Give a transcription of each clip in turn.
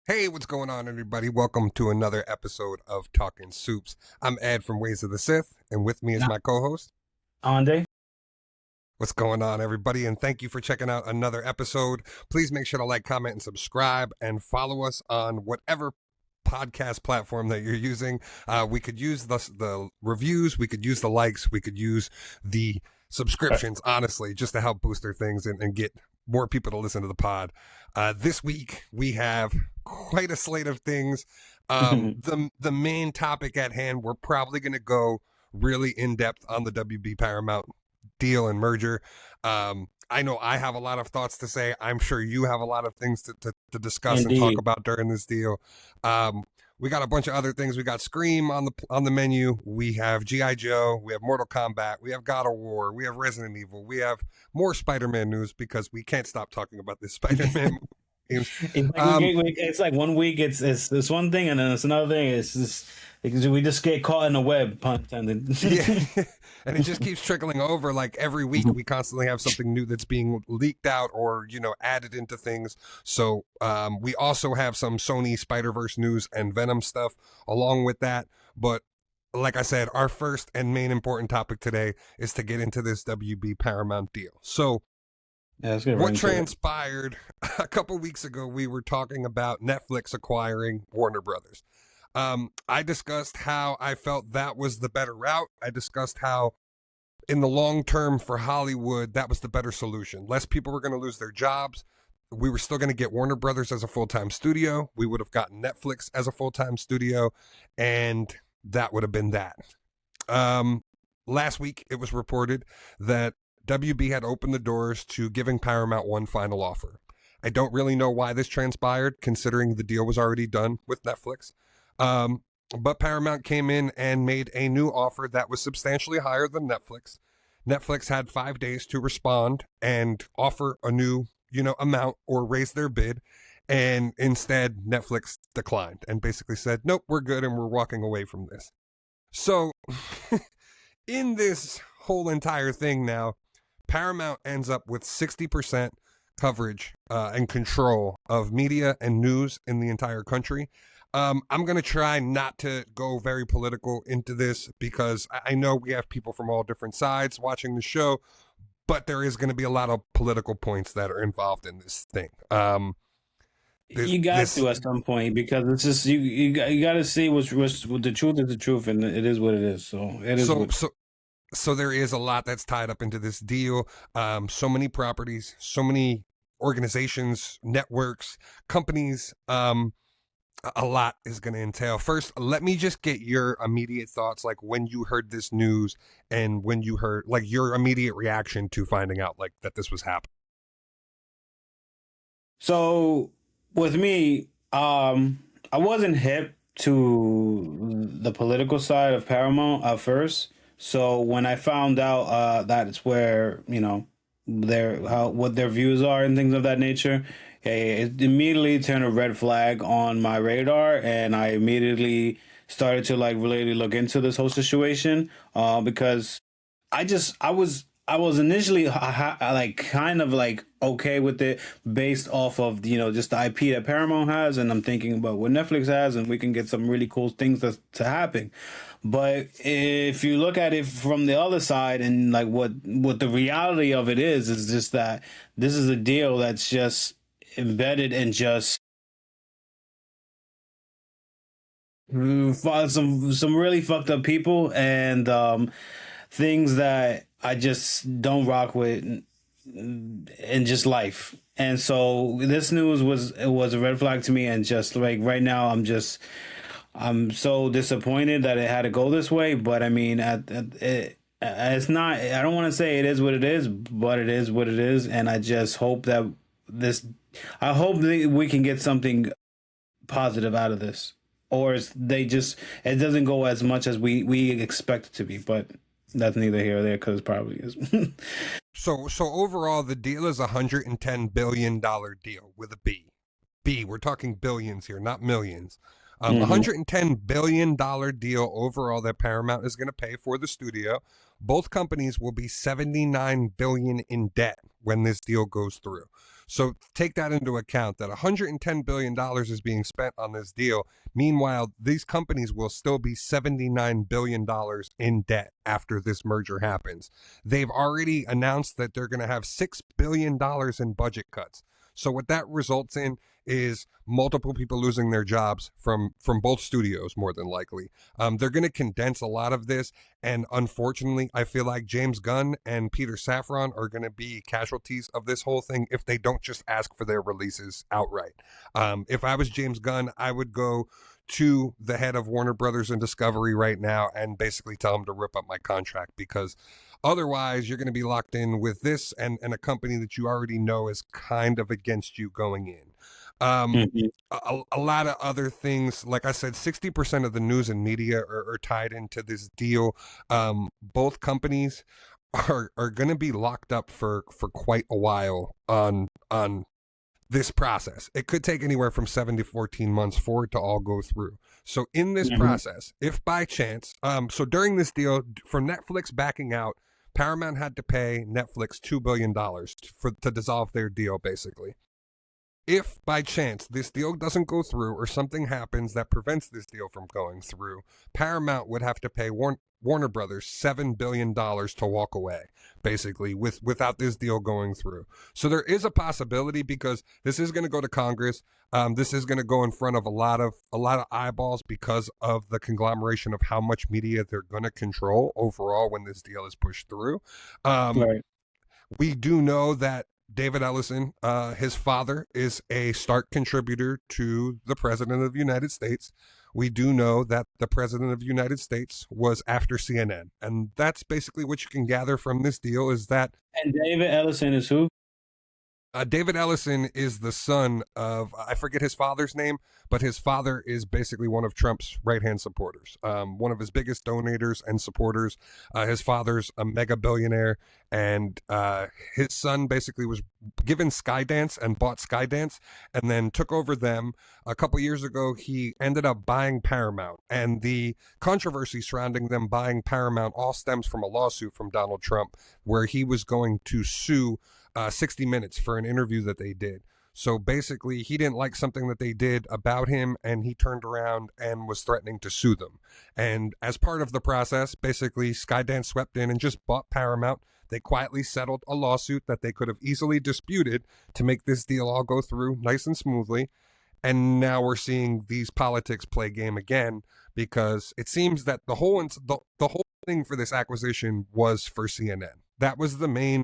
Hey, what's going on, everybody? Welcome to another episode of Talk N Supes. I'm Ed from Ways of the Sith, and with me is Now, my co-host. Ande. What's going on, everybody? And thank you for checking out another episode. Please make sure to like, comment, and subscribe, and follow us on whatever podcast platform that you're using. We could use the reviews, we could use the likes, we could use the subscriptions, honestly, just to help boost their things and get more people to listen to the pod. This week we have quite a slate of things. The main topic at hand, we're probably going to go really in depth on the WB Paramount deal and merger. I know I have a lot of thoughts to say. I'm sure you have a lot of things to discuss and talk Indeed. about during this deal. We got a bunch of other things. We got Scream on the menu. We have G.I. Joe. We have Mortal Kombat. We have God of War. We have Resident Evil. We have more Spider-Man news because we can't stop talking about this Spider-Man games. It's like 1 week it's one thing and then it's another thing. It's just we just get caught in a web, pun intended. Yeah. And it just keeps trickling over. Like every week we constantly have something new that's being leaked out or, added into things. So we also have some Sony Spider-Verse news and Venom stuff along with that. But like I said, our first and main important topic today is to get into this WB Paramount deal. So Yeah, it's gonna what run transpired a couple weeks ago, we were talking about Netflix acquiring Warner Brothers. I discussed how I felt that was the better route. I discussed how in the long term for Hollywood, that was the better solution. Less people were going to lose their jobs. We were still going to get Warner Brothers as a full-time studio. We would have gotten Netflix as a full-time studio, and that would have been that. Last week, it was reported that WB had opened the doors to giving Paramount one final offer. I don't really know why this transpired, considering the deal was already done with Netflix. But Paramount came in and made a new offer that was substantially higher than Netflix. Netflix had 5 days to respond and offer a new, amount or raise their bid. And instead, Netflix declined and basically said, nope, we're good and we're walking away from this. So in this whole entire thing now, Paramount ends up with 60% coverage and control of media and news in the entire country. I'm going to try not to go very political into this because I know we have people from all different sides watching the show, but there is going to be a lot of political points that are involved in this thing. You got to at some point because it's just you got to see what's the truth is the truth and it is what it is. So it is. So there is a lot that's tied up into this deal. So many properties, so many organizations, networks, companies. A lot is going to entail. First, let me just get your immediate thoughts, like when you heard this news and when you heard, like, your immediate reaction to finding out, like, that this was happening. So with me, I wasn't hip to the political side of Paramount at first. So when I found out that it's where what their views are and things of that nature, hey, it immediately turned a red flag on my radar, and I immediately started to like really look into this whole situation because I was initially like kind of like okay with it based off of just the IP that Paramount has, and I'm thinking about what Netflix has, and we can get some really cool things to happen. But if you look at it from the other side, and like what the reality of it is just that this is a deal that's just embedded in just some really fucked up people and things that I just don't rock with in just life. And so this news was a red flag to me, and just like right now I'm so disappointed that it had to go this way. But I mean, it's not. I don't want to say it is what it is, but it is what it is. And I just hope that this. I hope that we can get something positive out of this, or it doesn't go as much as we expect it to be. But that's neither here or there because it probably is. So overall, the deal is $110 billion deal with a B. B, we're talking billions here, not millions. $110 billion deal overall that Paramount is going to pay for the studio. Both companies will be $79 billion in debt when this deal goes through. So take that into account, that $110 billion is being spent on this deal. Meanwhile, these companies will still be $79 billion in debt after this merger happens. They've already announced that they're going to have $6 billion in budget cuts. So what that results in is multiple people losing their jobs from both studios, more than likely. They're going to condense a lot of this, and unfortunately, I feel like James Gunn and Peter Safran are going to be casualties of this whole thing if they don't just ask for their releases outright. If I was James Gunn, I would go to the head of Warner Brothers and Discovery right now and basically tell him to rip up my contract, because otherwise you're going to be locked in with this and a company that you already know is kind of against you going in. A lot of other things, like I said, 60% of the news and media are tied into this deal. Both companies are going to be locked up for quite a while on this process. It could take anywhere from 7 to 14 months for it to all go through. So in this process, if by chance, so during this deal, for Netflix backing out, Paramount had to pay Netflix $2 billion to dissolve their deal, basically. If by chance this deal doesn't go through or something happens that prevents this deal from going through, Paramount would have to pay Warner Brothers $7 billion to walk away, basically, without this deal going through. So there is a possibility, because this is going to go to Congress. This is going to go in front of a lot of eyeballs because of the conglomeration of how much media they're going to control overall when this deal is pushed through. Right. We do know that David Ellison, his father, is a stark contributor to the President of the United States. We do know that the President of the United States was after CNN. And that's basically what you can gather from this deal, is that... And David Ellison is who? David Ellison is the son of, I forget his father's name, but his father is basically one of Trump's right-hand supporters, one of his biggest donators and supporters. His father's a mega billionaire, and his son basically was given Skydance and bought Skydance and then took over them. A couple years ago, he ended up buying Paramount, and the controversy surrounding them buying Paramount all stems from a lawsuit from Donald Trump, where he was going to sue 60 Minutes for an interview that they did. So basically, he didn't like something that they did about him, and he turned around and was threatening to sue them. And as part of the process, basically, Skydance swept in and just bought Paramount. They quietly settled a lawsuit that they could have easily disputed to make this deal all go through nice and smoothly. And now we're seeing these politics play game again, because it seems that the whole thing for this acquisition was for CNN. That was the main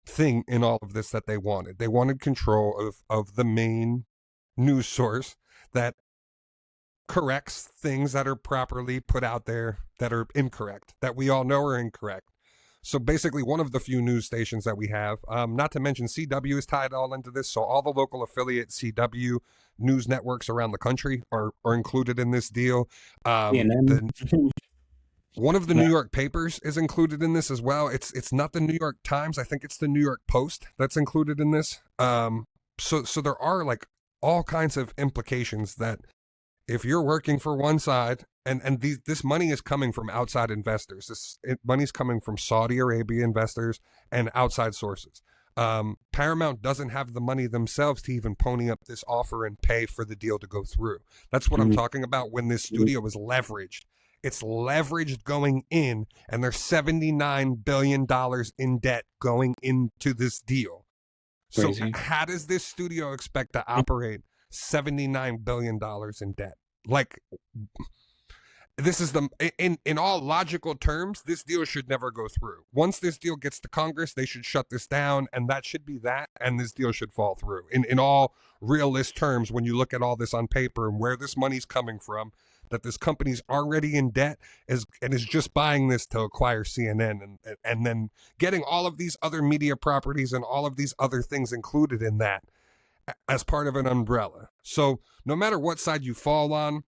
thing in all of this that they wanted. They wanted control of the main news source that corrects things that are properly put out there that are incorrect, that we all know are incorrect. So basically, one of the few news stations that we have, not to mention CW is tied all into this, so all the local affiliate CW news networks around the country are included in this deal. One of the New York papers is included in this as well. It's not the New York Times. I think it's the New York Post that's included in this. So there are like all kinds of implications that if you're working for one side, and this money is coming from outside investors. Money's coming from Saudi Arabia investors and outside sources. Paramount doesn't have the money themselves to even pony up this offer and pay for the deal to go through. That's what I'm talking about when this studio is leveraged. It's leveraged going in, and there's $79 billion in debt going into this deal. Crazy. So how does this studio expect to operate $79 billion in debt? Like, this is in all logical terms, this deal should never go through. Once this deal gets to Congress, they should shut this down, and that should be that, and this deal should fall through. In all realist terms, when you look at all this on paper and where this money's coming from, that this company's already in debt is just buying this to acquire CNN and then getting all of these other media properties and all of these other things included in that as part of an umbrella. So no matter what side you fall on,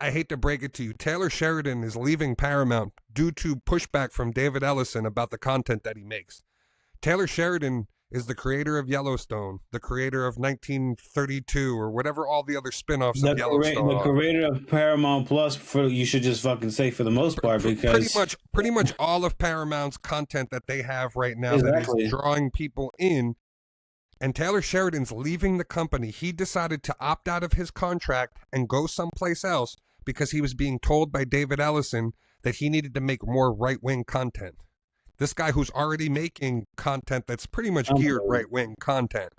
I hate to break it to you, Taylor Sheridan is leaving Paramount due to pushback from David Ellison about the content that he makes. Taylor Sheridan is the creator of Yellowstone, the creator of 1932, or whatever all the other spin-offs of Yellowstone The are. creator of Paramount Plus, you should just fucking say for the most part, because Pretty much all of Paramount's content that they have right now exactly. that is drawing people in. And Taylor Sheridan's leaving the company. He decided to opt out of his contract and go someplace else because he was being told by David Ellison that he needed to make more right-wing content. This guy who's already making content that's pretty much geared right-wing content.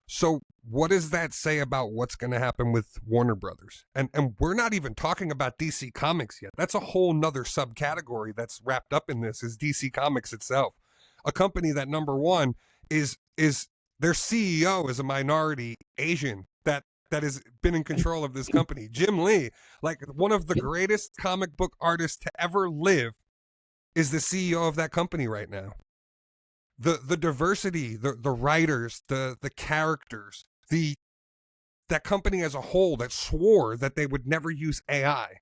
So what does that say about what's going to happen with Warner Brothers? And we're not even talking about DC Comics yet. That's a whole nother subcategory that's wrapped up in this, is DC Comics itself. A company that, number one, is their CEO is a minority Asian that has been in control of this company. Jim Lee, like one of the greatest comic book artists to ever live, is the CEO of that company right now. The diversity, the writers, the characters, that company as a whole that swore that they would never use AI.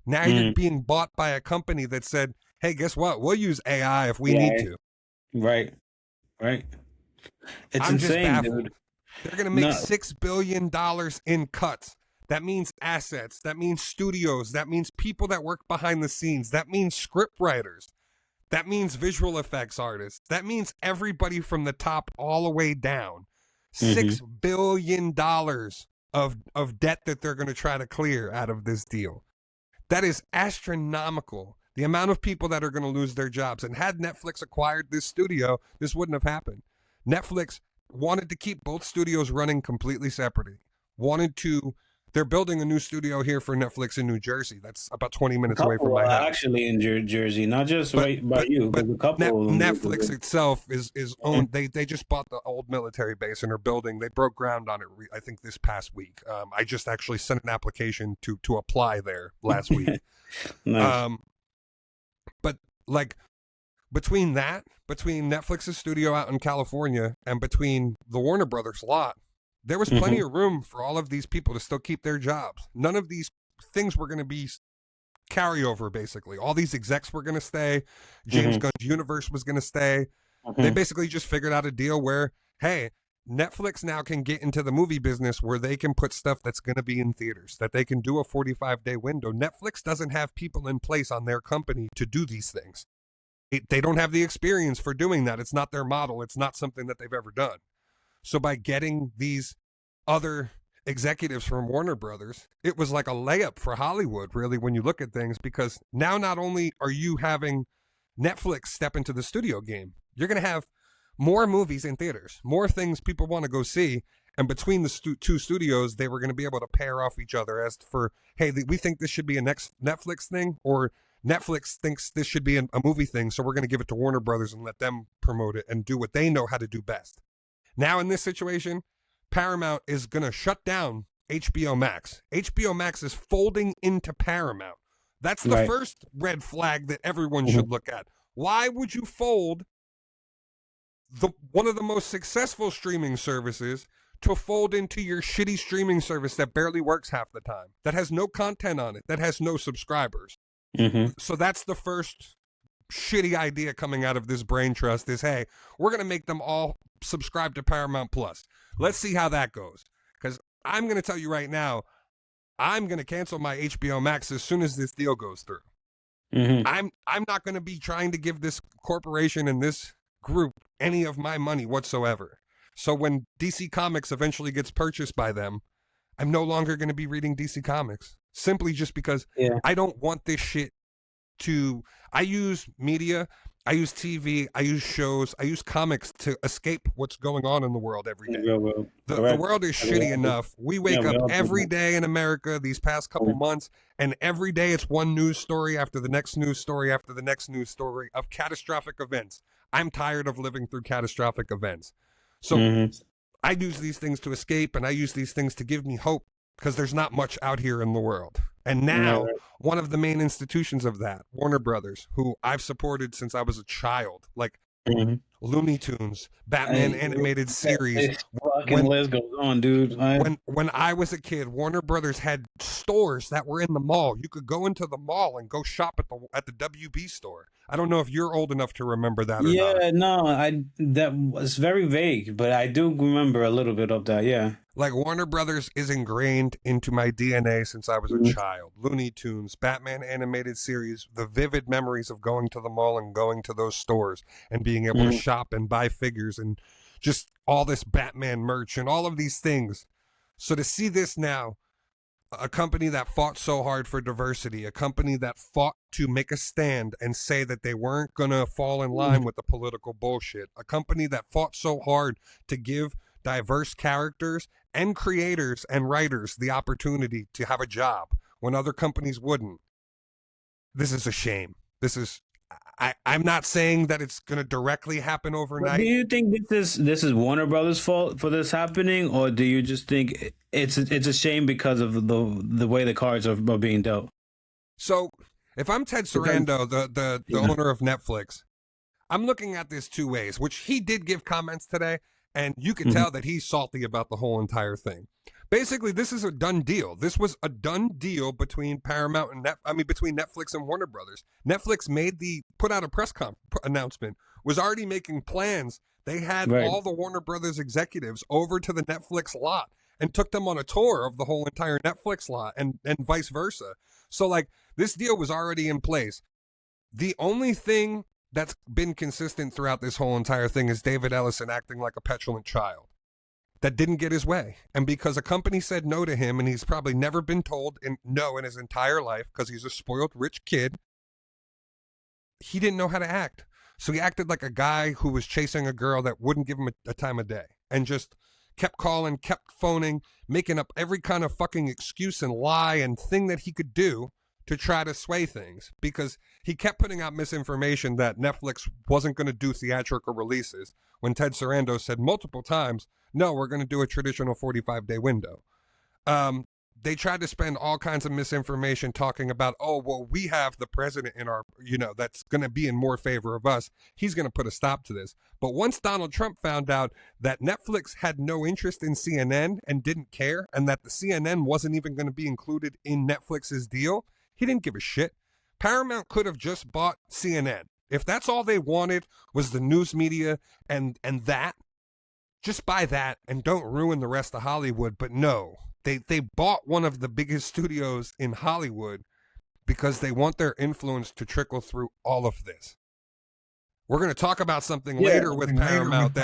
Now you're being bought by a company that said, hey, guess what? We'll use AI if we need to. Right. It's I'm insane, dude. They're going to make $6 billion in cuts. That means assets. That means studios. That means people that work behind the scenes. That means script writers. That means visual effects artists. That means everybody from the top all the way down. $6 billion of debt that they're going to try to clear out of this deal. That is astronomical. The amount of people that are going to lose their jobs. And had Netflix acquired this studio, this wouldn't have happened. Netflix wanted to keep both studios running completely separately. They're building a new studio here for Netflix in New Jersey. That's about 20 minutes away from my house. Actually in Jersey, not just right by you, but a couple. Netflix itself is owned. They just bought the old military base and are building. They broke ground on it, I think, this past week. I just actually sent an application to apply there last week. Nice. But like between Netflix's studio out in California and between the Warner Brothers lot, there was plenty of room for all of these people to still keep their jobs. None of these things were going to be carryover, basically. All these execs were going to stay. James Gunn's universe was going to stay. They basically just figured out a deal where, hey, Netflix now can get into the movie business where they can put stuff that's going to be in theaters, that they can do a 45-day window. Netflix doesn't have people in place on their company to do these things. They don't have the experience for doing that. It's not their model. It's not something that they've ever done. So by getting these other executives from Warner Brothers, it was like a layup for Hollywood, really, when you look at things, because now not only are you having Netflix step into the studio game, you're going to have more movies in theaters, more things people want to go see. And between the two studios, they were going to be able to pair off each other as for, hey, we think this should be a next Netflix thing, or Netflix thinks this should be a movie thing, so we're going to give it to Warner Brothers and let them promote it and do what they know how to do best. Now in this situation, Paramount is going to shut down HBO Max. HBO Max is folding into Paramount. That's the first red flag that everyone should look at. Why would you fold one of the most successful streaming services to fold into your shitty streaming service that barely works half the time, that has no content on it, that has no subscribers? So that's the first shitty idea coming out of this brain trust is, hey, we're going to make them all subscribe to Paramount Plus. Let's see how that goes. Because I'm going to tell you right now, I'm going to cancel my HBO Max as soon as this deal goes through. I'm not going to be trying to give this corporation and this group any of my money whatsoever. So when DC Comics eventually gets purchased by them, I'm no longer going to be reading DC Comics, simply just because I don't want this shit to... I use media, I use TV, I use shows, I use comics to escape what's going on in the world every day. The world is shitty enough. We wake up every day in America these past couple months, and every day it's one news story after the next news story after the next news story of catastrophic events. I'm tired of living through catastrophic events. So I use these things to escape, and I use these things to give me hope, because there's not much out here in the world. And now, one of the main institutions of that, Warner Brothers, who I've supported since I was a child, like Looney Tunes, Batman animated series. This fucking When list goes on, dude. when I was a kid, Warner Brothers had stores that were in the mall. You could go into the mall and go shop at the WB store. I don't know if you're old enough to remember that or not. Yeah, no, that was very vague, but I do remember a little bit of that. Yeah. Like Warner Brothers is ingrained into my DNA since I was a Mhm. child. Looney Tunes, Batman animated series, the vivid memories of going to the mall and going to those stores and being able to Mhm. shop and buy figures and just all this Batman merch and all of these things. So to see this now, a company that fought so hard for diversity, a company that fought to make a stand and say that they weren't going to fall in line with the political bullshit, a company that fought so hard to give diverse characters and creators and writers the opportunity to have a job when other companies wouldn't. This is a shame. I'm not saying that it's going to directly happen But do overnight. you think this is Warner Brothers' fault for this happening, or do you just think it's a shame because of the way the cards are being dealt? So if I'm Ted Because Sarando, the yeah. owner of Netflix, I'm looking at this two ways, which he did give comments today, and you can Mhm. tell that he's salty about the whole entire thing. Basically, this is a done deal. This was a done deal between Paramount and between Netflix and Warner Brothers. Netflix put out a announcement, was already making plans. They had Right. all the Warner Brothers executives over to the Netflix lot and took them on a tour of the whole entire Netflix lot and vice versa. So like this deal was already in place. The only thing that's been consistent throughout this whole entire thing is David Ellison acting like a petulant child that didn't get his way. And because a company said no to him, and he's probably never been told no in his entire life because he's a spoiled rich kid, he didn't know how to act. So he acted like a guy who was chasing a girl that wouldn't give him a time of day and just kept calling, kept phoning, making up every kind of fucking excuse and lie and thing that he could do to try to sway things, because he kept putting out misinformation that Netflix wasn't going to do theatrical releases when Ted Sarando said multiple times, no, we're going to do a traditional 45-day window. They tried to spend all kinds of misinformation talking about, oh, well, we have the president in our, that's going to be in more favor of us. He's going to put a stop to this. But once Donald Trump found out that Netflix had no interest in CNN and didn't care, and that the CNN wasn't even going to be included in Netflix's deal, he didn't give a shit. Paramount could have just bought CNN. If that's all they wanted was the news media and that, just buy that and don't ruin the rest of Hollywood. But no, they bought one of the biggest studios in Hollywood because they want their influence to trickle through all of this. We're going to talk about something Yeah. later with Paramount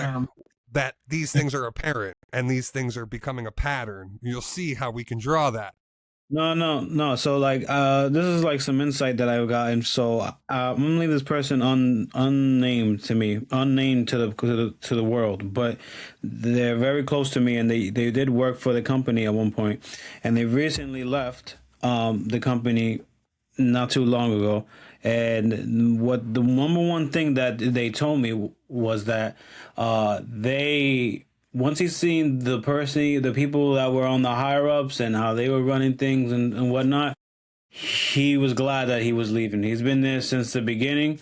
that these things are apparent and these things are becoming a pattern. You'll see how we can draw that. No. So like, this is like some insight that I've gotten. So I'm gonna leave this person unnamed to me, unnamed to the world, but they're very close to me, and they did work for the company at one point, and they recently left the company not too long ago. And what the number one thing that they told me was that they once he's seen the people that were on the higher ups and how they were running things and whatnot, he was glad that he was leaving. He's been there since the beginning.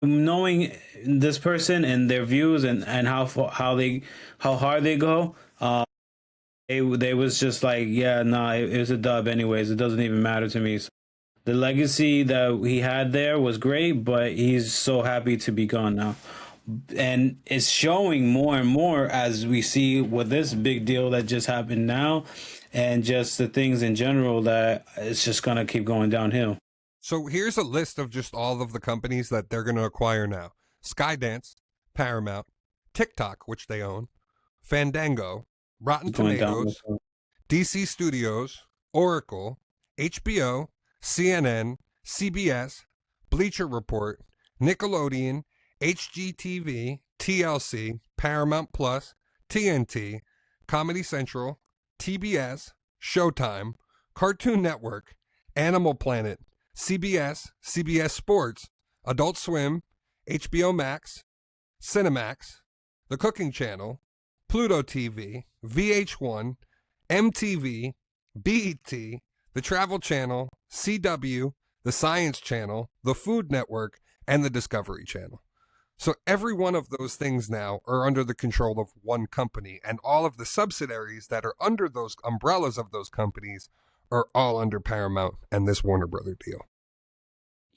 Knowing this person and their views and how hard they go, they was just like, yeah, nah, it was a dub anyways. It doesn't even matter to me. So the legacy that he had there was great, but he's so happy to be gone now. And it's showing more and more as we see with this big deal that just happened now, and just the things in general, that it's just gonna keep going downhill. So here's a list of just all of the companies that they're going to acquire now. Skydance, Paramount, TikTok, which they own, Fandango, Rotten Going down. Tomatoes, DC Studios, Oracle, HBO, CNN, CBS, Bleacher Report, Nickelodeon, HGTV, TLC, Paramount Plus, TNT, Comedy Central, TBS, Showtime, Cartoon Network, Animal Planet, CBS, CBS Sports, Adult Swim, HBO Max, Cinemax, The Cooking Channel, Pluto TV, VH1, MTV, BET, The Travel Channel, CW, the Science Channel, the Food Network, and the Discovery Channel. So every one of those things now are under the control of one company, and all of the subsidiaries that are under those umbrellas of those companies are all under Paramount and this Warner Brother deal.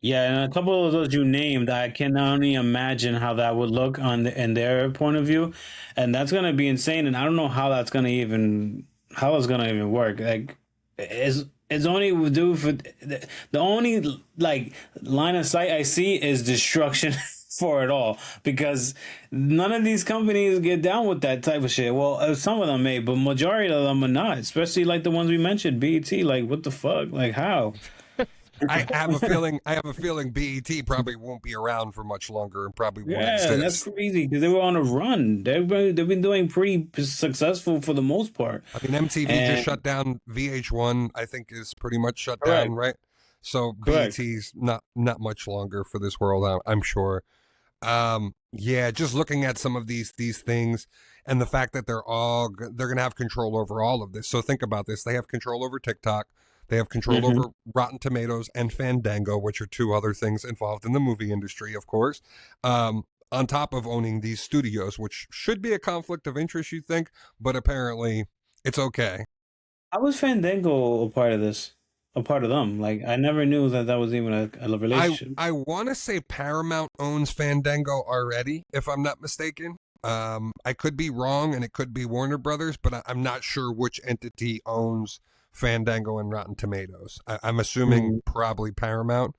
Yeah, and a couple of those you named, I can only imagine how that would look in their point of view, and that's gonna be insane. And I don't know how that's gonna even work. Like, it's only due for the only like line of sight I see is destruction for it all, because none of these companies get down with that type of shit. Well, some of them may, but majority of them are not. Especially like the ones we mentioned, BET. Like, what the fuck? Like, how? I have a feeling. BET probably won't be around for much longer, and probably won't Yeah, exist. that's crazy because they were on a run. They've been doing pretty successful for the most part. I mean, MTV just shut down. VH1, I think, is pretty much shut down, right? So BET's not much longer for this world, I'm sure. Yeah, just looking at some of these things and the fact that they're going to have control over all of this. So think about this: they have control over TikTok. They have control over Rotten Tomatoes and Fandango, which are two other things involved in the movie industry, of course. On top of owning these studios, which should be a conflict of interest, you think, but apparently it's okay. How was Fandango a part of this? A part of them? Like, I never knew that was even a relationship. I want to say Paramount owns Fandango already, if I'm not mistaken. I could be wrong, and it could be Warner Brothers, but I'm not sure which entity owns Fandango and Rotten Tomatoes. I'm assuming probably Paramount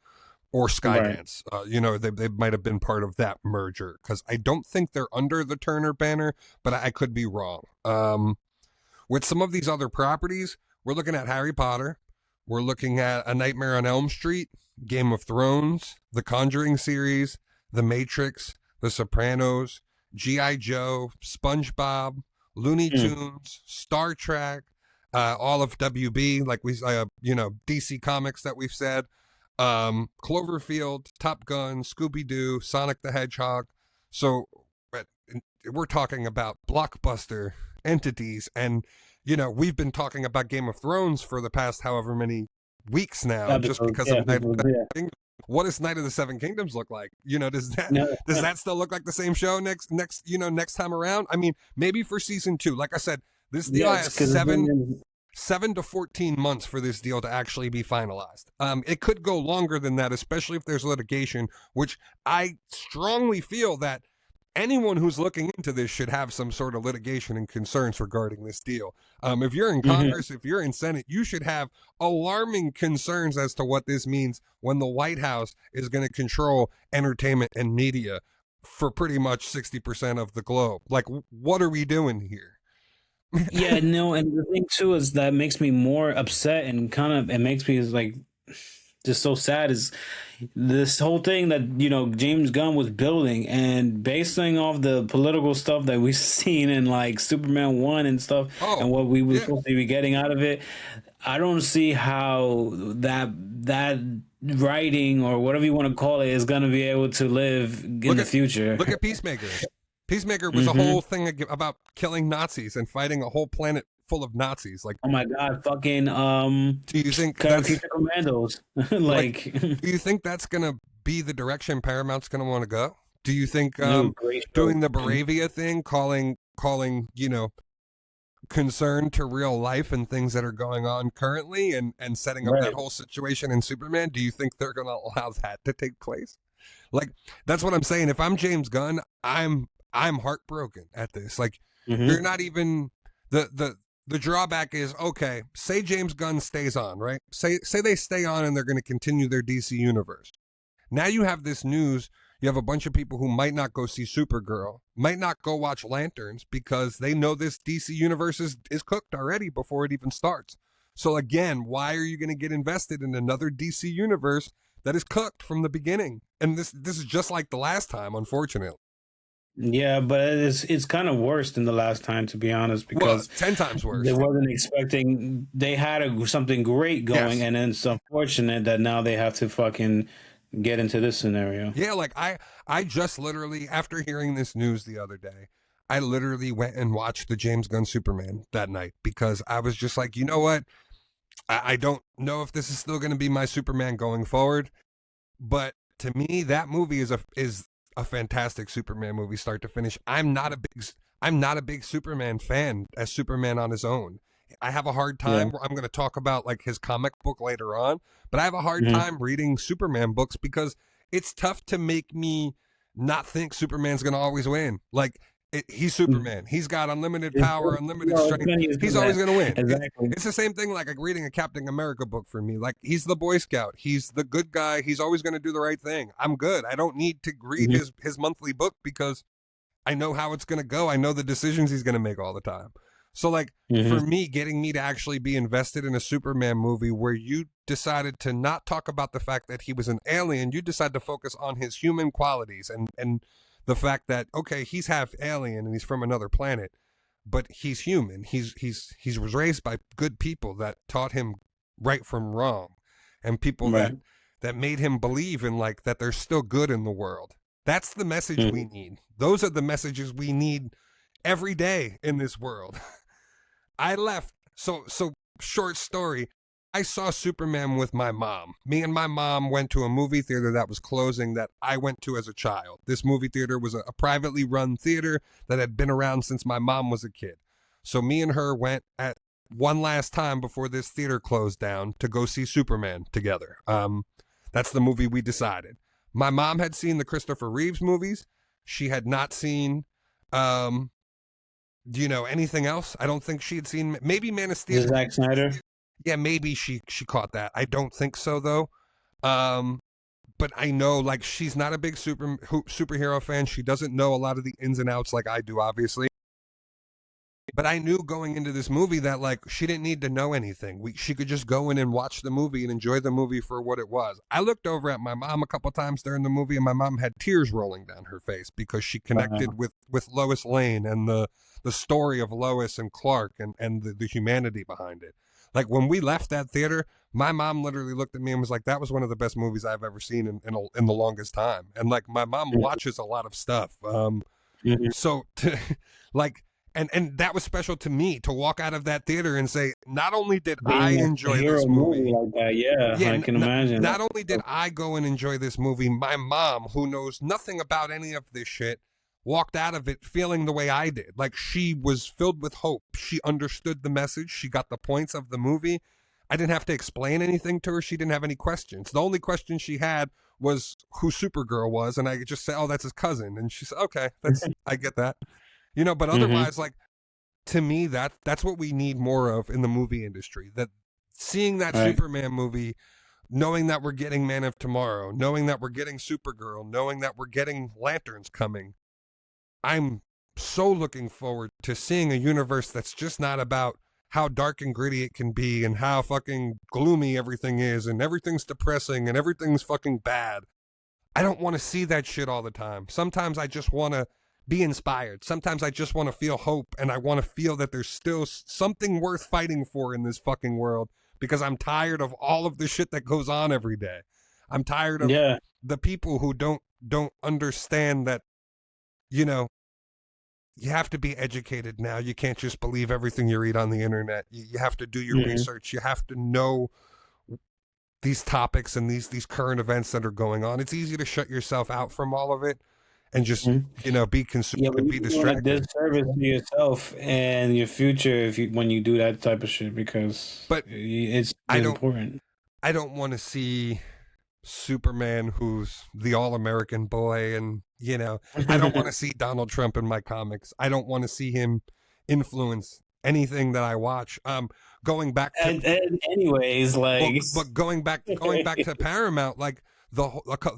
or Skydance. Right. They might have been part of that merger, because I don't think they're under the Turner banner, but I could be wrong. With some of these other properties, we're looking at Harry Potter. We're looking at A Nightmare on Elm Street, Game of Thrones, The Conjuring series, The Matrix, The Sopranos, G.I. Joe, SpongeBob, Looney Tunes, Star Trek, all of WB, like we, DC Comics that we've said, Cloverfield, Top Gun, Scooby-Doo, Sonic the Hedgehog. So we're talking about blockbuster entities, and we've been talking about Game of Thrones for the past however many weeks now, just because of Night of the Seven Kingdoms. What does Night of the Seven Kingdoms look like? Does that still look like the same show next time around? I mean, maybe for season 2. Like I said, this deal has 7 to 14 months for this deal to actually be finalized. It could go longer than that, especially if there's litigation, which I strongly feel that anyone who's looking into this should have some sort of litigation and concerns regarding this deal. If you're in Congress, if you're in Senate, you should have alarming concerns as to what this means when the White House is going to control entertainment and media for pretty much 60% of the globe. Like, what are we doing here? Yeah, no, and the thing too is that makes me more upset, and it makes me like just so sad, is this whole thing that James Gunn was building, and basing off the political stuff that we've seen in like Superman 1 and stuff, and what we were supposed to be getting out of it. I don't see how that writing, or whatever you want to call it, is going to be able to live in the future. Look at Peacemaker. Peacemaker was a whole thing about killing Nazis and fighting a whole planet full of Nazis. Like, oh my god, fucking do you think that's commandos? like, do you think that's gonna be the direction Paramount's gonna want to go? Do you think doing the Bravia thing, calling concern to real life and things that are going on currently, and setting up that whole situation in Superman, do you think they're gonna allow that to take place? Like, that's what I'm saying. If I'm James Gunn, I'm heartbroken at this. Like, you're not even the drawback is, okay, say James Gunn stays on, right? Say they stay on and they're going to continue their DC universe. Now you have this news. You have a bunch of people who might not go see Supergirl, might not go watch Lanterns, because they know this DC universe is cooked already before it even starts. So again, why are you going to get invested in another DC universe that is cooked from the beginning? And this is just like the last time, unfortunately. Yeah, but it's kind of worse than the last time, to be honest, because 10 times worse. They wasn't expecting. They had something great going, and then it's unfortunate that now they have to fucking get into this scenario. Yeah, like I just literally, after hearing this news the other day, I literally went and watched the James Gunn Superman that night, because I was just like, you know what? I don't know if this is still going to be my Superman going forward, but to me, that movie is a fantastic Superman movie, start to finish. I'm not a big Superman fan as Superman on his own. I have a hard Yeah. time. I'm going to talk about like his comic book later on, but I have a hard Hmm. time reading Superman books because it's tough to make me not think Superman's going to always win. Like he's Superman. He's got unlimited power, unlimited Well, strength. it's He's that. always going to win. Exactly. It's the same thing like reading a Captain America book for me. Like he's the Boy Scout. He's the good guy. He's always going to do the right thing. I'm good. I don't need to read Hmm. his monthly book because I know how it's going to go. I know the decisions he's going to make all the time. So like Hmm. for me, getting me to actually be invested in a Superman movie where you decided to not talk about the fact that he was an alien, you decided to focus on his human qualities and the fact that okay, he's half alien and he's from another planet, but he's human. He's was raised by good people that taught him right from wrong, and people Right. that made him believe in like that there's still good in the world. That's the message Mhm. we need. Those are the messages we need every day in this world. I left. So short story. I saw Superman with my mom. Me and my mom went to a movie theater that was closing that I went to as a child. This movie theater was a privately run theater that had been around since my mom was a kid. So me and her went at one last time before this theater closed down to go see Superman together. That's the movie we decided. My mom had seen the Christopher Reeves movies. She had not seen anything else? I don't think she had seen maybe Man of Steel. Zack Snyder. Yeah, maybe she caught that. I don't think so though. But I know like she's not a big superhero fan. She doesn't know a lot of the ins and outs like I do, obviously. But I knew going into this movie that like she didn't need to know anything. She could just go in and watch the movie and enjoy the movie for what it was. I looked over at my mom a couple times during the movie, and my mom had tears rolling down her face because she connected with Lois Lane and the story of Lois and Clark and the humanity behind it. Like when we left that theater, my mom literally looked at me and was like, "That was one of the best movies I've ever seen in the longest time." And like my mom watches a lot of stuff. Mhm. So to, like and that was special to me to walk out of that theater and say, not only did I Being a enjoy hero this movie, like that, yeah, I can imagine. not only did I go and enjoy this movie, my mom, who knows nothing about any of this shit, walked out of it feeling the way I did. Like she was filled with hope. She understood the message. She got the points of the movie. I didn't have to explain anything to her. She didn't have any questions. The only question she had was who Supergirl was, and I could just say, "Oh, that's his cousin," and she said, "Okay, I get that." But Mhm. otherwise, like to me, that's what we need more of in the movie industry. That seeing that Right. Superman movie, knowing that we're getting Man of Tomorrow, knowing that we're getting Supergirl, knowing that we're getting Lanterns coming, I'm so looking forward to seeing a universe that's just not about how dark and gritty it can be and how fucking gloomy everything is and everything's depressing and everything's fucking bad. I don't want to see that shit all the time. Sometimes I just want to be inspired. Sometimes I just want to feel hope and I want to feel that there's still something worth fighting for in this fucking world because I'm tired of all of the shit that goes on every day. I'm tired of Yeah. the people who don't understand that, you know, you have to be educated now. You can't just believe everything you read on the internet. You have to do your Mhm. research. You have to know these topics and these current events that are going on. It's easy to shut yourself out from all of it and just Mhm. be consumed Yeah, but and you're be doing a distracted. disservice to yourself and your future if you when you do that type of shit because But it's I don't important. I don't want to see Superman who's the all-American boy and I don't want to see Donald Trump in my comics. I don't want to see him influence anything that I watch. Going back to and anyways, like but going back to Paramount, like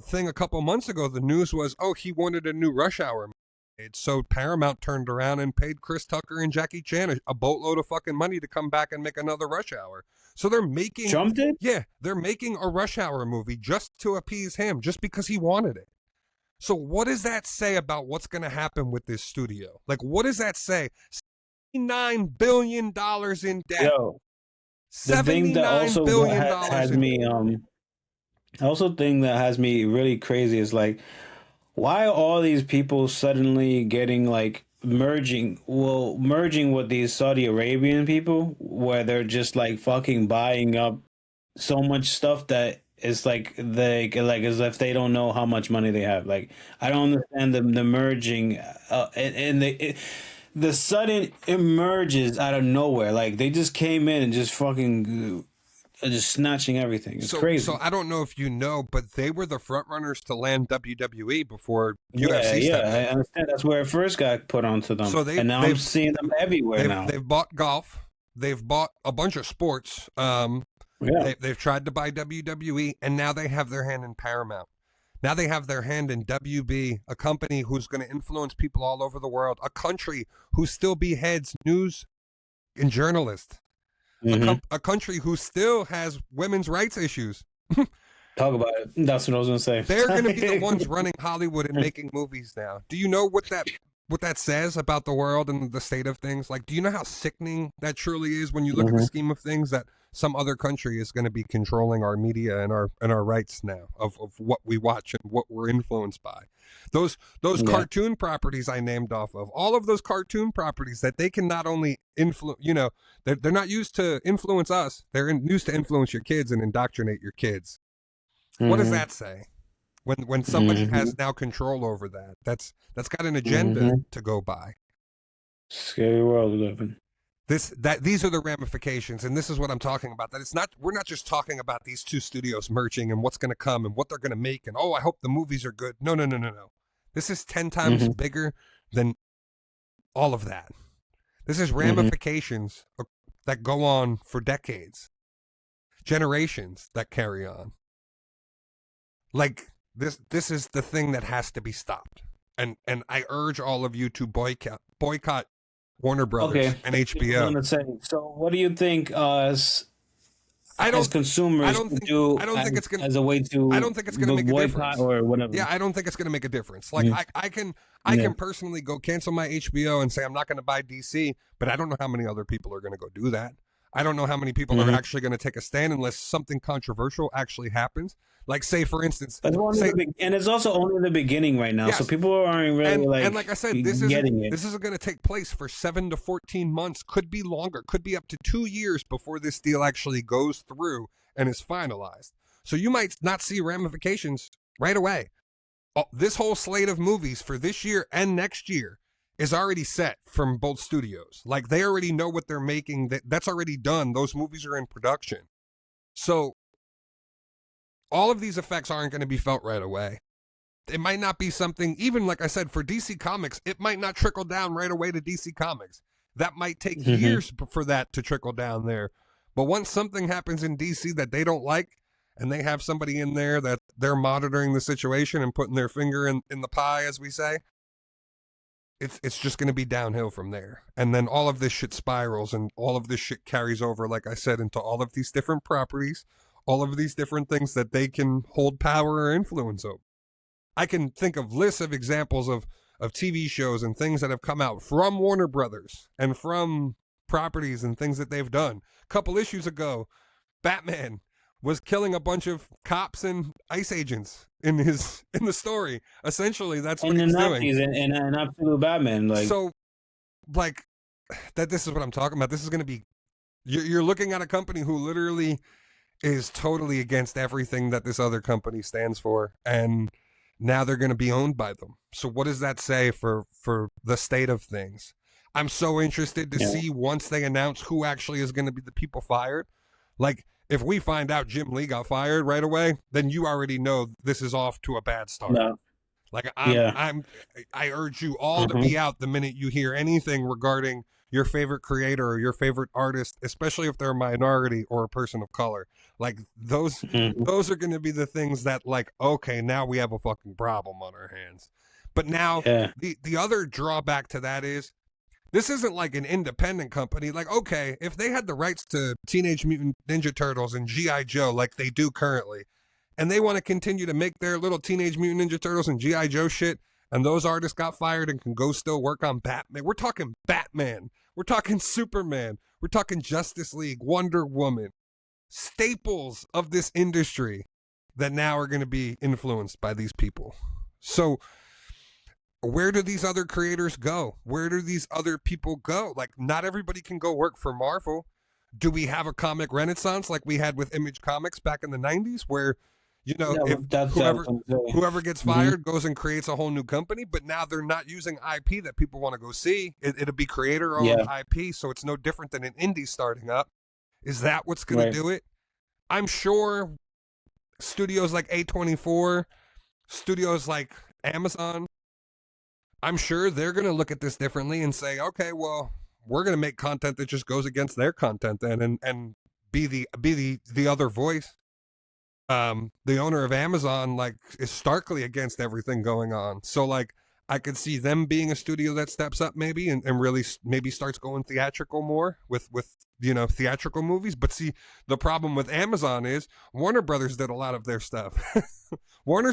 thing a couple months ago, the news was, oh, he wanted a new Rush Hour made. So Paramount turned around and paid Chris Tucker and Jackie Chan a boatload of fucking money to come back and make another Rush Hour. So they're making Trump did? yeah, they're making a Rush Hour movie just to appease him, just because he wanted it. So what does that say about what's going to happen with this studio? Like, what does that say? $79 billion in debt. Yo, the thing that $79 also billion has in me I also think that has me really crazy is like why are all these people suddenly getting like merging with these Saudi Arabian people, where they're just like fucking buying up so much stuff that it's like they like as if they don't know how much money they have. Like I don't understand the merging, and the sudden emerges out of nowhere. Like they just came in and just fucking just snatching everything. It's So crazy. I don't know if you know, but they were the front runners to land WWE before Yeah, UFC yeah, stepped I in. understand. That's where it first got put onto them, So and now I'm seeing them everywhere now. they've bought golf, they've bought a bunch of sports. Yeah. They've tried to buy WWE, and now they have their hand in Paramount. Now they have their hand in WB, a company who's going to influence people all over the world, a country who still beheads news and journalists, Hmm. a country who still has women's rights issues. Talk about it. That's what I was gonna say. They're going to be the ones running Hollywood and making movies now. Do you know what that says about the world and the state of things? Like, do you know how sickening that truly is when you look at the Hmm. scheme of things that some other country is going to be controlling our media and our rights now of what we watch and what we're influenced by. Those Yeah. cartoon properties I named off of, all of those cartoon properties that they can not only influence, you know, they're not used to influence us, used to influence your kids and indoctrinate your kids. What does Hmm. that say? When somebody Hmm. has now control over that, that's got an agenda Hmm. to go by. Scary world we live in. These are the ramifications, and this is what I'm talking about. That we're not just talking about these two studios merging and what's going to come and what they're going to make, and oh, I hope the movies are good. No, no, no, no, no. This is 10 times Hmm. bigger than all of that. This is Hmm. ramifications that go on for decades, generations that carry on. Like this is the thing that has to be stopped. And I urge all of you to boycott Warner Okay. Brothers and I was HBO. gonna say. So, what do you think I as don't I consumers don't can think I do don't think it's gonna as a way I to don't think it's gonna make a boycott difference. or whatever? Yeah, I don't think it's gonna make a difference. Like Mhm. I Yeah. can personally go cancel my HBO and say I'm not gonna buy DC, but I don't know how many other people are gonna go do that. I don't know how many people are Hmm. actually gonna take a stand unless something controversial actually happens. Like say for instance, That's only say and it's also only the beginning right now, so yes, people aren't really and like I said, getting it. this isn't going to take place for 7 to 14 months. Could be longer. Could be up to 2 years before this deal actually goes through and is finalized. So you might not see ramifications right away. This whole slate of movies for this year and next year is already set from both studios. Like they already know what they're making. That's already done. Those movies are in production. So all of these effects aren't going to be felt right away. It might not be something, even like I said, for DC Comics, it might not trickle down right away to DC Comics. That might take Hmm. years for that to trickle down there. But once something happens in DC that they don't like, and they have somebody in there that they're monitoring the situation and putting their finger in the pie, as we say, it's just going to be downhill from there. And then all of this shit spirals and all of this shit carries over, like I said, into all of these different properties, all of these different things that they can hold power or influence over. I can think of lists of examples of TV shows and things that have come out from Warner Brothers and from properties and things that they've done. A couple issues ago, Batman was killing a bunch of cops and ICE agents in the story. Essentially, that's what And he the was doing. Nazis and Absolute Batman, like. So, like that. This is what I'm talking about. This is going to be. You're looking at a company who literally is totally against everything that this other company stands for, and now they're going to be owned by them. So what does that say for the state of things? I'm so interested to Yeah. see once they announce who actually is going to be the people fired. Like if we find out Jim Lee got fired right away, then you already know this is off to a bad start. No. Like Yeah. I urge you all to Hmm. be out the minute you hear anything regarding your favorite creator or your favorite artist, especially if they're a minority or a person of color. Like Hmm. those are going to be the things that like okay, now we have a fucking problem on our hands. But now Yeah. the other drawback to that is this isn't like an independent company. Like okay, if they had the rights to Teenage Mutant Ninja Turtles and GI Joe like they do currently, and they want to continue to make their little Teenage Mutant Ninja Turtles and GI Joe shit, and those artists got fired and can go still work on Batman. We're talking Batman. We're talking Superman. We're talking Justice League, Wonder Woman, staples of this industry that now are going to be influenced by these people. So where do these other creators go? Where do these other people go? Like, not everybody can go work for Marvel. Do we have a comic renaissance like we had with Image Comics back in the 90s where, Yeah, if that's whoever gets hmm fired goes and creates a whole new company, but now they're not using IP that people want to go see. It'll be creator-owned Yeah, IP, so it's no different than an indie starting up. Is that what's going to right. do it? I'm sure studios like A24, studios like Amazon, I'm sure they're going to look at this differently and say, okay, well, we're going to make content that just goes against their content then, and be the other voice. The owner of Amazon, like, is starkly against everything going on. So, like, I could see them being a studio that steps up maybe, and really maybe starts going theatrical more with theatrical movies. But see, the problem with Amazon is Warner Brothers did a lot of their stuff. Warner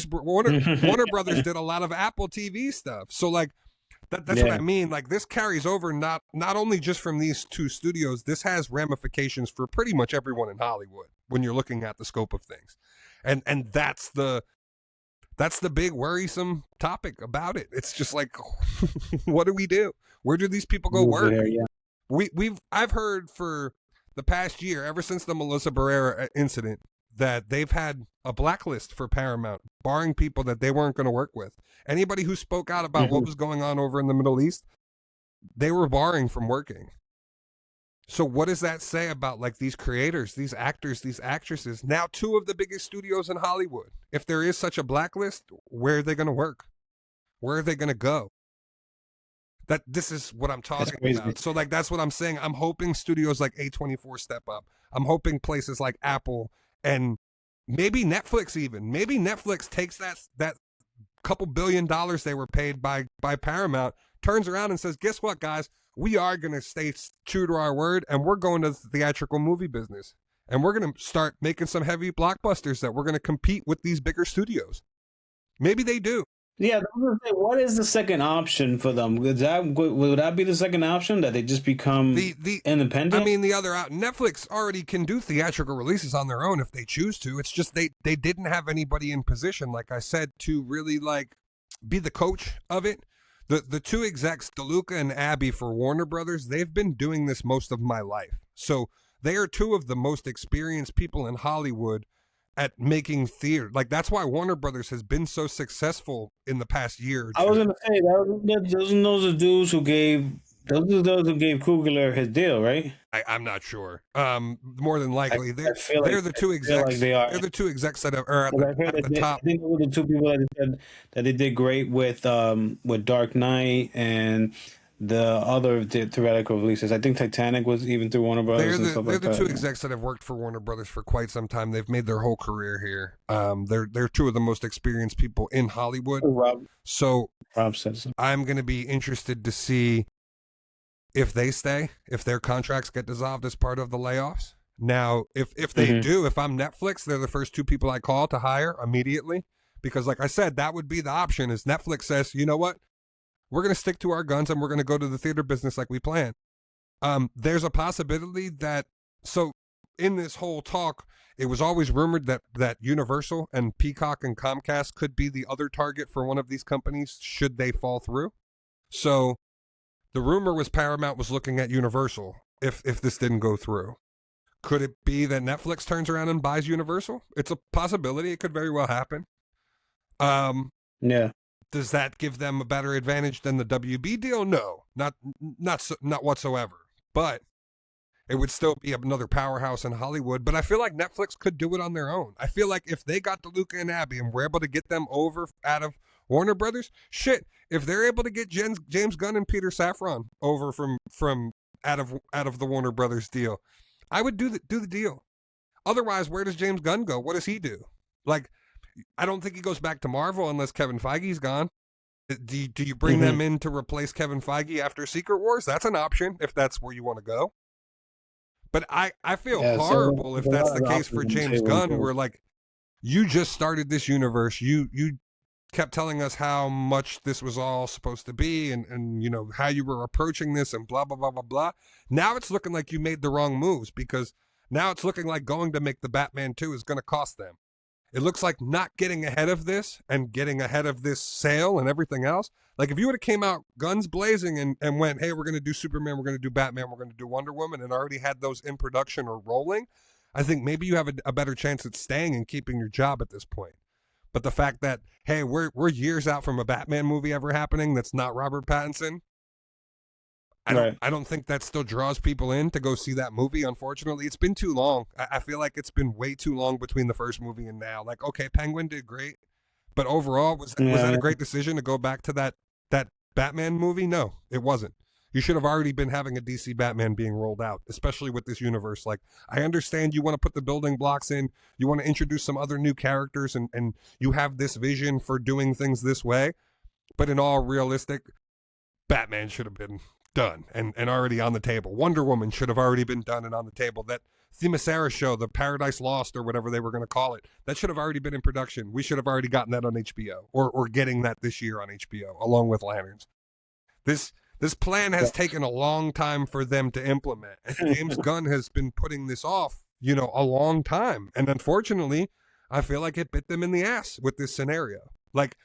Brothers did a lot of Apple TV stuff. So, like, that's what I Yeah. mean. Like, this carries over not only just from these two studios. This has ramifications for pretty much everyone in Hollywood when you're looking at the scope of things, and that's the big worrisome topic about it. It's just like, what do we do? Where do these people go Over work? there, yeah. I've heard for the past year, ever since the Melissa Barrera incident, that they've had a blacklist for Paramount, barring people that they weren't going to work with. Anybody who spoke out about what hmm was going on over in the Middle East, they were barring from working. So what does that say about, like, these creators, these actors, these actresses, now two of the biggest studios in Hollywood? If there is such a blacklist, where are they going to work? Where are they going to go? This is what I'm That's talking crazy. about. So, like, that's what I'm saying. I'm hoping studios like A24 step up. I'm hoping places like Apple and maybe Netflix, even maybe Netflix takes that couple $1 billion they were paid by Paramount, turns around and says, guess what, guys, we are going to stay true to our word, and we're going to the theatrical movie business, and we're going to start making some heavy blockbusters that we're going to compete with these bigger studios. Maybe they do. Yeah, I was gonna say, what is the second option for them? Would that be the second option, that they just become The I independent? mean, the other out, Netflix already can do theatrical releases on their own if they choose to. It's just they didn't have anybody in position, like I said, to really, like, be the coach of it. The two execs, DeLuca and Abby for Warner Brothers, they've been doing this most of my life. So they are two of the most experienced people in Hollywood at making theater. Like, that's why Warner Brothers has been so successful in the past year or I was two. gonna say those are dudes who gave those who gave Kugler his deal, right? I'm not sure. More than I, likely, I feel like they're the two they are. They're the two execs that are Because I heard at that the top. I think those are the two people that said that they did great with Dark Knight and the other theoretical releases. I think Titanic was even through Warner Brothers and stuff They're like the that. two execs that have worked for Warner Brothers for quite some time. They've made their whole career here. They're two of the most experienced people in Hollywood. So Rob says so. I'm going to be interested to see if they stay, if their contracts get dissolved as part of the layoffs. Now, if they hmm do, if I'm Netflix, they're the first two people I call to hire immediately, because, like I said, that would be the option. Is Netflix says, you know what, we're going to stick to our guns and we're going to go to the theater business like we planned. There's a possibility that, so in this whole talk, it was always rumored that Universal and Peacock and Comcast could be the other target for one of these companies should they fall through. So the rumor was Paramount was looking at Universal if this didn't go through. Could it be that Netflix turns around and buys Universal? It's a possibility. It could very well happen. Um, Yeah. does that give them a better advantage than the WB deal? No, not whatsoever. But it would still be another powerhouse in Hollywood. But I feel like Netflix could do it on their own. I feel like if they got DeLuca and Abby and were able to get them over out of Warner Brothers, shit, if they're able to get James Gunn and Peter Safran over from out of the Warner Brothers deal, I would do the deal. Otherwise, where does James Gunn go? What does he do? Like, I don't think he goes back to Marvel unless Kevin Feige's gone. Do you bring hmm them in to replace Kevin Feige after Secret Wars? That's an option if that's where you want to go. But I feel Yeah. So horrible if there's a that's lot the of case for options on the James table, Gunn, too. where, like, you just started this universe. You kept telling us how much this was all supposed to be, and you know how you were approaching this, and blah blah blah blah blah. Now it's looking like you made the wrong moves, because now it's looking like going to make the Batman 2 is going to cost them. It looks like not getting ahead of this and getting ahead of this sale and everything else. Like if you would have came out guns blazing and went, hey, we're going to do Superman, we're going to do Batman, we're going to do Wonder Woman, and already had those in production or rolling, I think maybe you have a better chance at staying and keeping your job at this point. But the fact that, hey, we're years out from a Batman movie ever happening that's not Robert Pattinson, I don't think that still draws people in to go see that movie. Unfortunately, it's been too long. I feel like it's been way too long between the first movie and now. Like, okay, Penguin did great, but overall, was that a great decision to go back to that Batman movie? No, it wasn't. You should have already been having a DC Batman being rolled out, especially with this universe. Like, I understand you want to put the building blocks in, you want to introduce some other new characters, and you have this vision for doing things this way, but in all realistic, Batman should have been done and already on the table. Wonder Woman should have already been done and on the table. That Themyscira show, the Paradise Lost or whatever they were going to call it, that should have already been in production. We should have already gotten that on HBO or getting that this year on HBO along with Lanterns. This plan has taken a long time for them to implement. And James Gunn has been putting this off, a long time. And unfortunately, I feel like it bit them in the ass with this scenario. Like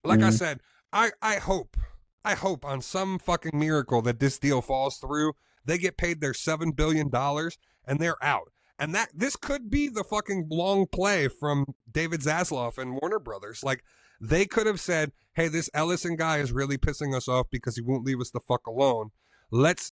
I said, I hope on some fucking miracle that this deal falls through, they get paid their $7 billion and they're out. And this could be the fucking long play from David Zaslav and Warner Brothers. Like, they could have said, hey, this Ellison guy is really pissing us off because he won't leave us the fuck alone. Let's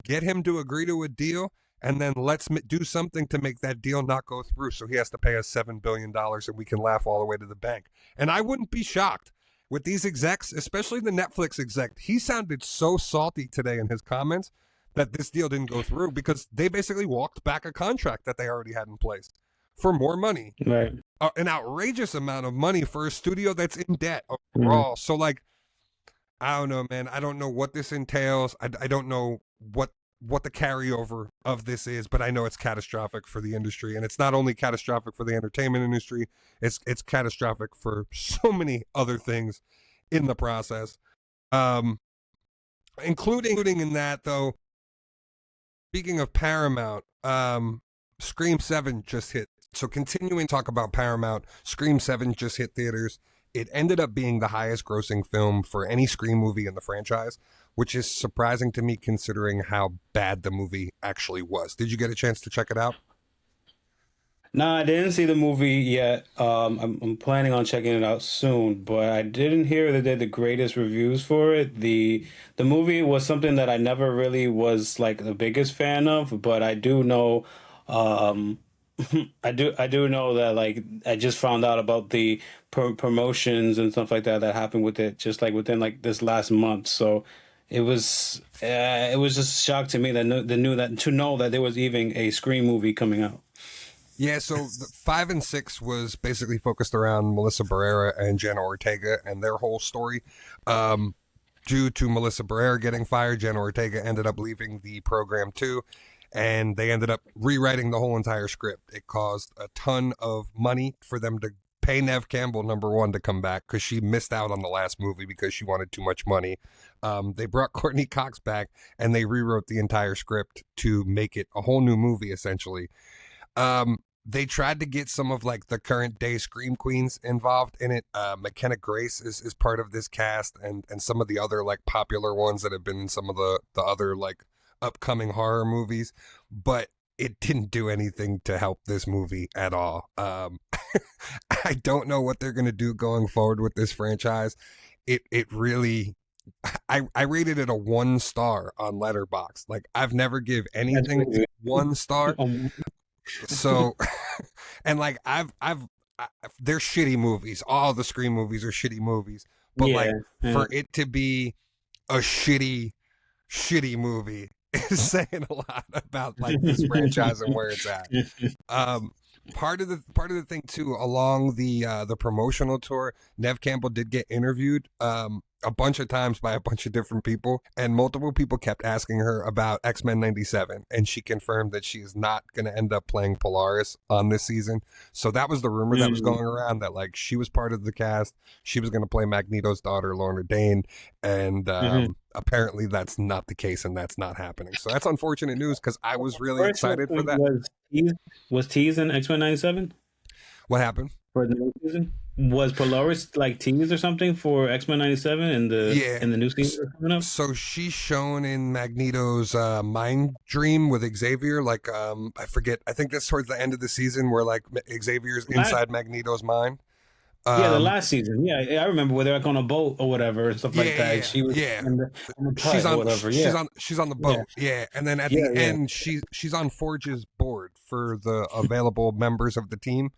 get him to agree to a deal, and then let's do something to make that deal not go through so he has to pay us $7 billion and we can laugh all the way to the bank. And I wouldn't be shocked. With these execs, especially the Netflix exec, he sounded so salty today in his comments that this deal didn't go through because they basically walked back a contract that they already had in place for more money. Right. An outrageous amount of money for a studio that's in debt overall. So, like, I don't know, man. I don't know what this entails. I don't know what the carryover of this is, but I know it's catastrophic for the industry, and it's not only catastrophic for the entertainment industry, it's catastrophic for so many other things in the process, including in that, though. Speaking of Paramount, Scream 7 just hit. So continuing to talk about Paramount, Scream 7 just hit theaters. It ended up being the highest grossing film for any Scream movie in the franchise, which is surprising to me considering how bad the movie actually was. Did you get a chance to check it out? No, I didn't see the movie yet. I'm planning on checking it out soon, but I didn't hear that they had the greatest reviews for it. The movie was something that I never really was like the biggest fan of, but I do know, I do know that like I just found out about the promotions and stuff like that happened with it just like within like this last month. So it was just a shock to me that to know that there was even a Scream movie coming out. Yeah, so 5 and 6 was basically focused around Melissa Barrera and Jenna Ortega and their whole story. Due to Melissa Barrera getting fired, Jenna Ortega ended up leaving the program too, and they ended up rewriting the whole entire script. It caused a ton of money for them to pay Neve Campbell, number one, to come back because she missed out on the last movie because she wanted too much money. They brought Courtney Cox back, and they rewrote the entire script to make it a whole new movie, essentially. They tried to get some of like the current day Scream Queens involved in it. McKenna Grace is part of this cast, and some of the other like popular ones that have been in some of the other like upcoming horror movies, but it didn't do anything to help this movie at all. I don't know what they're gonna do going forward with this franchise. It really, I rated it a 1 star on Letterboxd. Like, I've never give anything 1 star. So, and like they're shitty movies. All the Scream movies are shitty movies, but for it to be a shitty movie is saying a lot about like this franchise and where it's at. Part of the thing too, along the promotional tour, Neve Campbell did get interviewed a bunch of times by a bunch of different people, and multiple people kept asking her about X-Men 97, and she confirmed that she is not going to end up playing Polaris on this season. So that was the rumor that was going around, that like she was part of the cast, she was going to play Magneto's daughter, Lorna Dane, and apparently that's not the case, and that's not happening. So that's unfortunate news because I was really excited for that. Was teased in X-Men 97? What happened? for the new season? Was Polaris like teased or something for X-Men 97 and Yeah. the new season coming up? So she's shown in Magneto's mind dream with Xavier. Like, I forget. I think that's towards the end of the season where like Xavier's inside Magneto's mind. Yeah, the last season. Yeah, I remember where they're like on a boat or whatever and stuff like that. Yeah, She was yeah. in the She's cut or on. whatever. Yeah, She's on the boat. Yeah, and then at the yeah. end, she's on Forge's board for the available members of the team.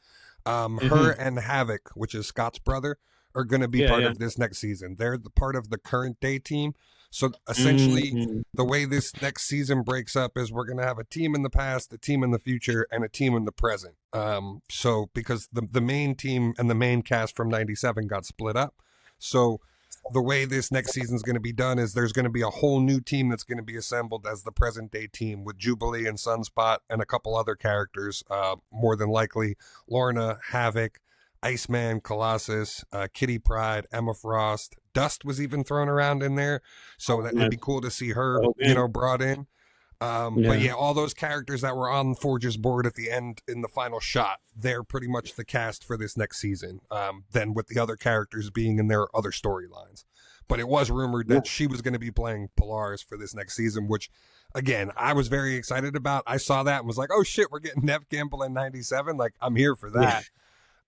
Her and Havoc, which is Scott's brother, are going to be part of this next season. They're the part of the current day team. So essentially, the way this next season breaks up is we're going to have a team in the past, a team in the future, and a team in the present. So because the main team and the main cast from 97 got split up. So the way this next season is going to be done is there's going to be a whole new team that's going to be assembled as the present day team with Jubilee and Sunspot and a couple other characters, more than likely Lorna, Havoc, Iceman, Colossus, Kitty Pryde, Emma Frost. Dust was even thrown around in there, so that it'd be cool to see her, brought in. But yeah, all those characters that were on Forge's board at the end in the final shot, they're pretty much the cast for this next season. Then with the other characters being in their other storylines. But it was rumored that she was going to be playing Polaris for this next season, which, again, I was very excited about. I saw that and was like, oh shit, we're getting Nev Campbell in 97. Like, I'm here for that.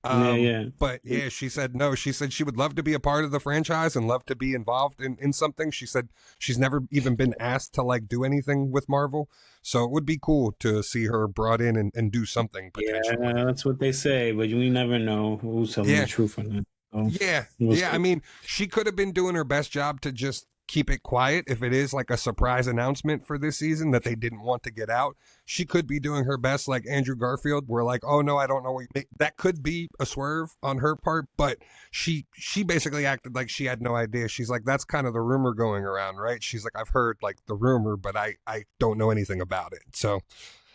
But yeah, she said no. She said she would love to be a part of the franchise and love to be involved in something. She said she's never even been asked to like do anything with Marvel. So it would be cool to see her brought in and do something potentially. Yeah, that's what they say, but we never know who's telling the truth on that. So, I mean, she could have been doing her best job to just keep it quiet if it is like a surprise announcement for this season that they didn't want to get out. She could be doing her best like Andrew Garfield. We're like, oh no, I don't know what you mean. That could be a swerve on her part, but she basically acted like she had no idea. She's like, that's kind of the rumor going around, right? She's like, I've heard like the rumor, but I don't know anything about it. So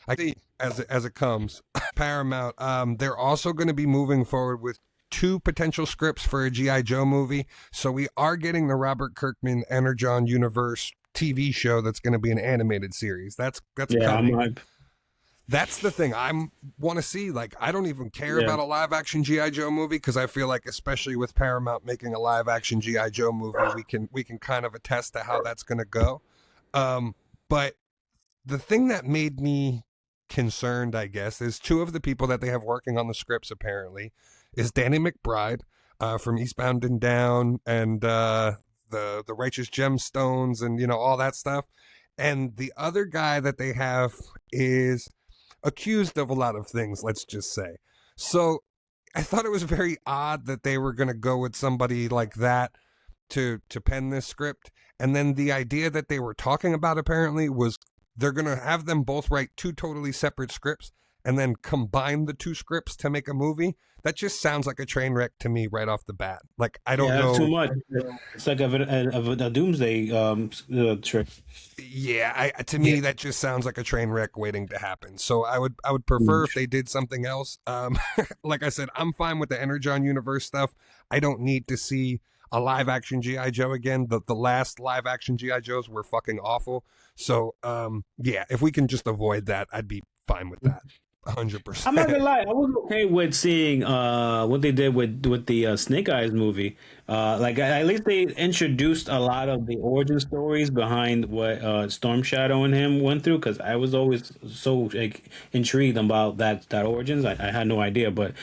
I see as it comes. Paramount, they're also going to be moving forward with 2 potential scripts for a G.I. Joe movie. So we are getting the Robert Kirkman Energon Universe TV show that's going to be an animated series. That's coming. That's the thing I want to see. Like, I don't even care about a live action G.I. Joe movie because I feel like, especially with Paramount making a live action G.I. Joe movie, we can kind of attest to how that's going to go. But the thing that made me concerned, I guess, is 2 of the people that they have working on the scripts apparently is Danny McBride from Eastbound and Down and the Righteous Gemstones and all that stuff, and the other guy that they have is accused of a lot of things, let's just say. So I thought it was very odd that they were going to go with somebody like that to pen this script, and then the idea that they were talking about apparently was they're going to have them both write 2 totally separate scripts and then combine the 2 scripts to make a movie. That just sounds like a train wreck to me right off the bat. Like, I don't know. Too much. It's like a doomsday trick. Yeah, to me that just sounds like a train wreck waiting to happen. So I would prefer if they did something else. Like I said, I'm fine with the Energon Universe stuff. I don't need to see a live action G.I. Joe again. The last live action G.I. Joes were fucking awful. So yeah, if we can just avoid that, I'd be fine with that. 100%. I'm not gonna lie, I was okay with seeing what they did with the Snake Eyes movie. Like at least they introduced a lot of the origin stories behind what Storm Shadow and him went through. Because I was always so like intrigued about that origins. I had no idea, but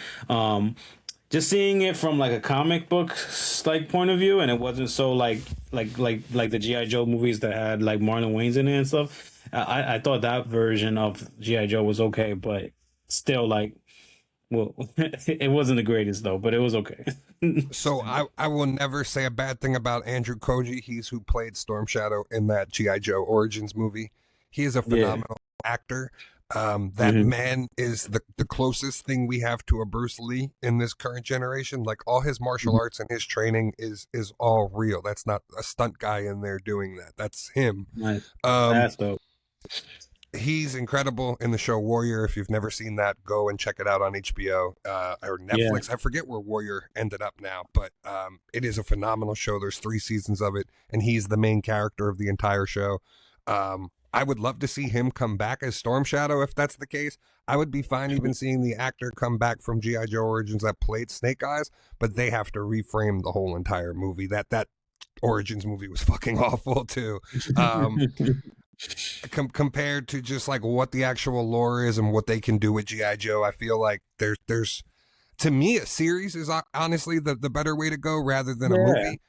just seeing it from like a comic book like point of view, and it wasn't so like the G.I. Joe movies that had like Marlon Wayans in it and stuff. I thought that version of G.I. Joe was okay, but still, like, well, it wasn't the greatest, though, but it was okay. So I will never say a bad thing about Andrew Koji. He's who played Storm Shadow in that G.I. Joe Origins movie. He is a phenomenal actor. That man is the closest thing we have to a Bruce Lee in this current generation. Like, all his martial arts and his training is all real. That's not a stunt guy in there doing that. That's him. Nice. That's dope. He's incredible in the show Warrior. If you've never seen that, go and check it out on HBO or Netflix. I forget where Warrior ended up now, but it is a phenomenal show. There's 3 seasons of it, and he's the main character of the entire show. I would love to see him come back as Storm Shadow if that's the case. I would be fine even seeing the actor come back from G.I. Joe Origins that played Snake Eyes, but they have to reframe the whole entire movie. That Origins movie was fucking awful too. Compared to just like what the actual lore is and what they can do with G.I. Joe, I feel like there's to me a series is honestly the better way to go rather than a Yeah. movie.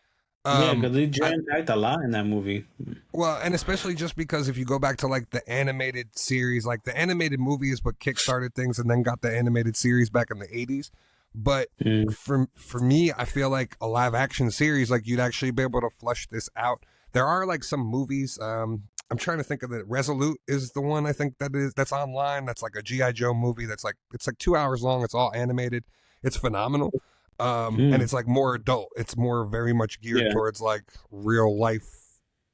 Yeah, because they I, jam-packed a lot in that movie. well, and especially just because if you go back to like the animated series, like the animated movie is what kickstarted things and then got the animated series back in the 80s. But Mm. for me, I feel like a live action series, like you'd actually be able to flush this out. There are like some movies. I'm trying to think of it. Resolute is the one I think that's online. That's like a GI Joe movie. That's like it's like 2 hours long. It's all animated. It's phenomenal. And Mm. it's like more adult. It's more very much geared Yeah. towards like real life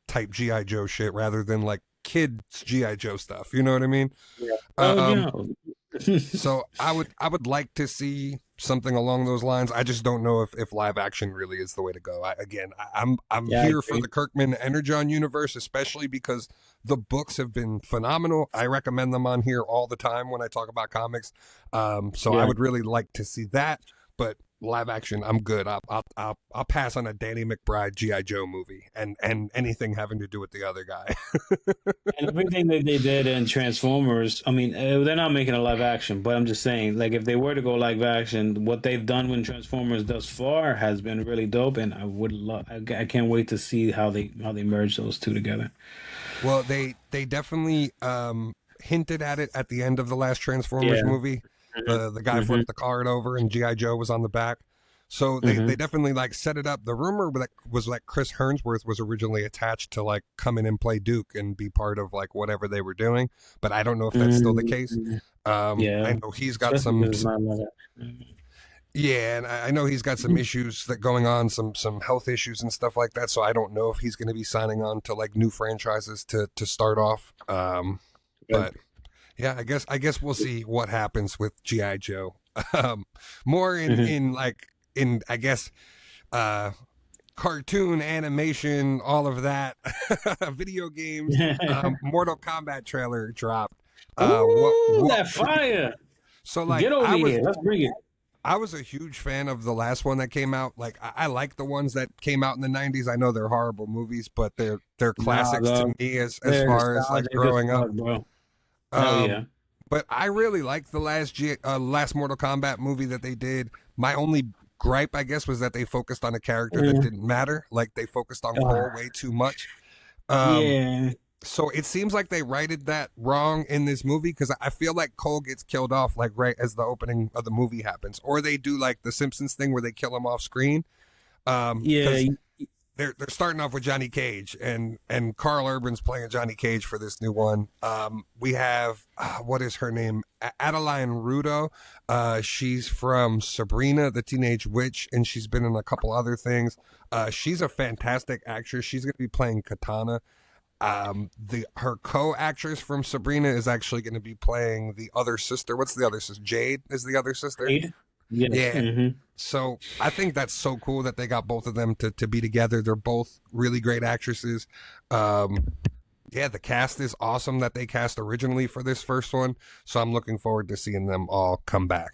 type GI Joe shit rather than like kids GI Joe stuff. You know what I mean? Yeah. Oh, Um, yeah. so I would like to see something along those lines. I just don't know if live action really is the way to go. I'm Yeah, I here for agree. the Kirkman Energon universe, especially because the books have been phenomenal. I recommend them on here all the time when I talk about comics. So I Yeah. would really like to see that, but live action, I'm good. I'll pass on a Danny McBride GI Joe movie and anything having to do with the other guy. And everything that they did in Transformers, I mean, they're not making a live action, but I'm just saying, like, if they were to go live action, what they've done with Transformers thus far has been really dope, and I would love, I can't wait to see how they merge those two together. Well, they definitely hinted at it at the end of the last Transformers Yeah. movie. The guy Mm-hmm. flipped the card over and GI Joe was on the back. So they Mm-hmm. definitely like set it up. The rumor that was like Chris Hemsworth was originally attached to like come in and play Duke and be part of like whatever they were doing, but I don't know if that's still the case. Mm-hmm. Yeah, I know he's got especially some because it's not live action. yeah, and I know he's got some issues that going on, some health issues and stuff like that. So I don't know if he's going to be signing on to like new franchises to start off. Good. But yeah, I guess we'll see what happens with GI Joe. Um, more Mhm. in like in I guess cartoon animation, all of that, video games. Mortal Kombat trailer dropped. Ooh, What that fire! so like Get over here. Let's bring it. I was a huge fan of the last one that came out. Like I like the ones that came out in the '90s. I know they're horrible movies, but they're Nah, classics to dog. me as They're far as like nostalgic as growing up. fuck, bro. Hell Um, yeah. but I really liked the last Mortal Kombat movie that they did. My only gripe, I guess, was that they focused on a character that Mm. didn't matter. Like they focused on Cole Ah, way too much. Um, yeah. so it seems like they righted that wrong in this movie because I feel like Cole gets killed off like right as the opening of the movie happens, or they do like the Simpsons thing where they kill him off screen. Yeah. Because they're starting off with Johnny Cage and Carl Urban's playing Johnny Cage for this new one. We have what is her name? Adeline Rudo. She's from Sabrina the Teenage Witch, and she's been in a couple other things. She's a fantastic actress. She's going to be playing Katana. The her co-actress from Sabrina is actually going to be playing the other sister. What's the other sister? Jade is the other sister. Jade? Yes. Yeah. Hmm. So I think that's so cool that they got both of them to be together. They're both really great actresses. Um, yeah, the cast is awesome that they cast originally for this first one. So I'm looking forward to seeing them all come back.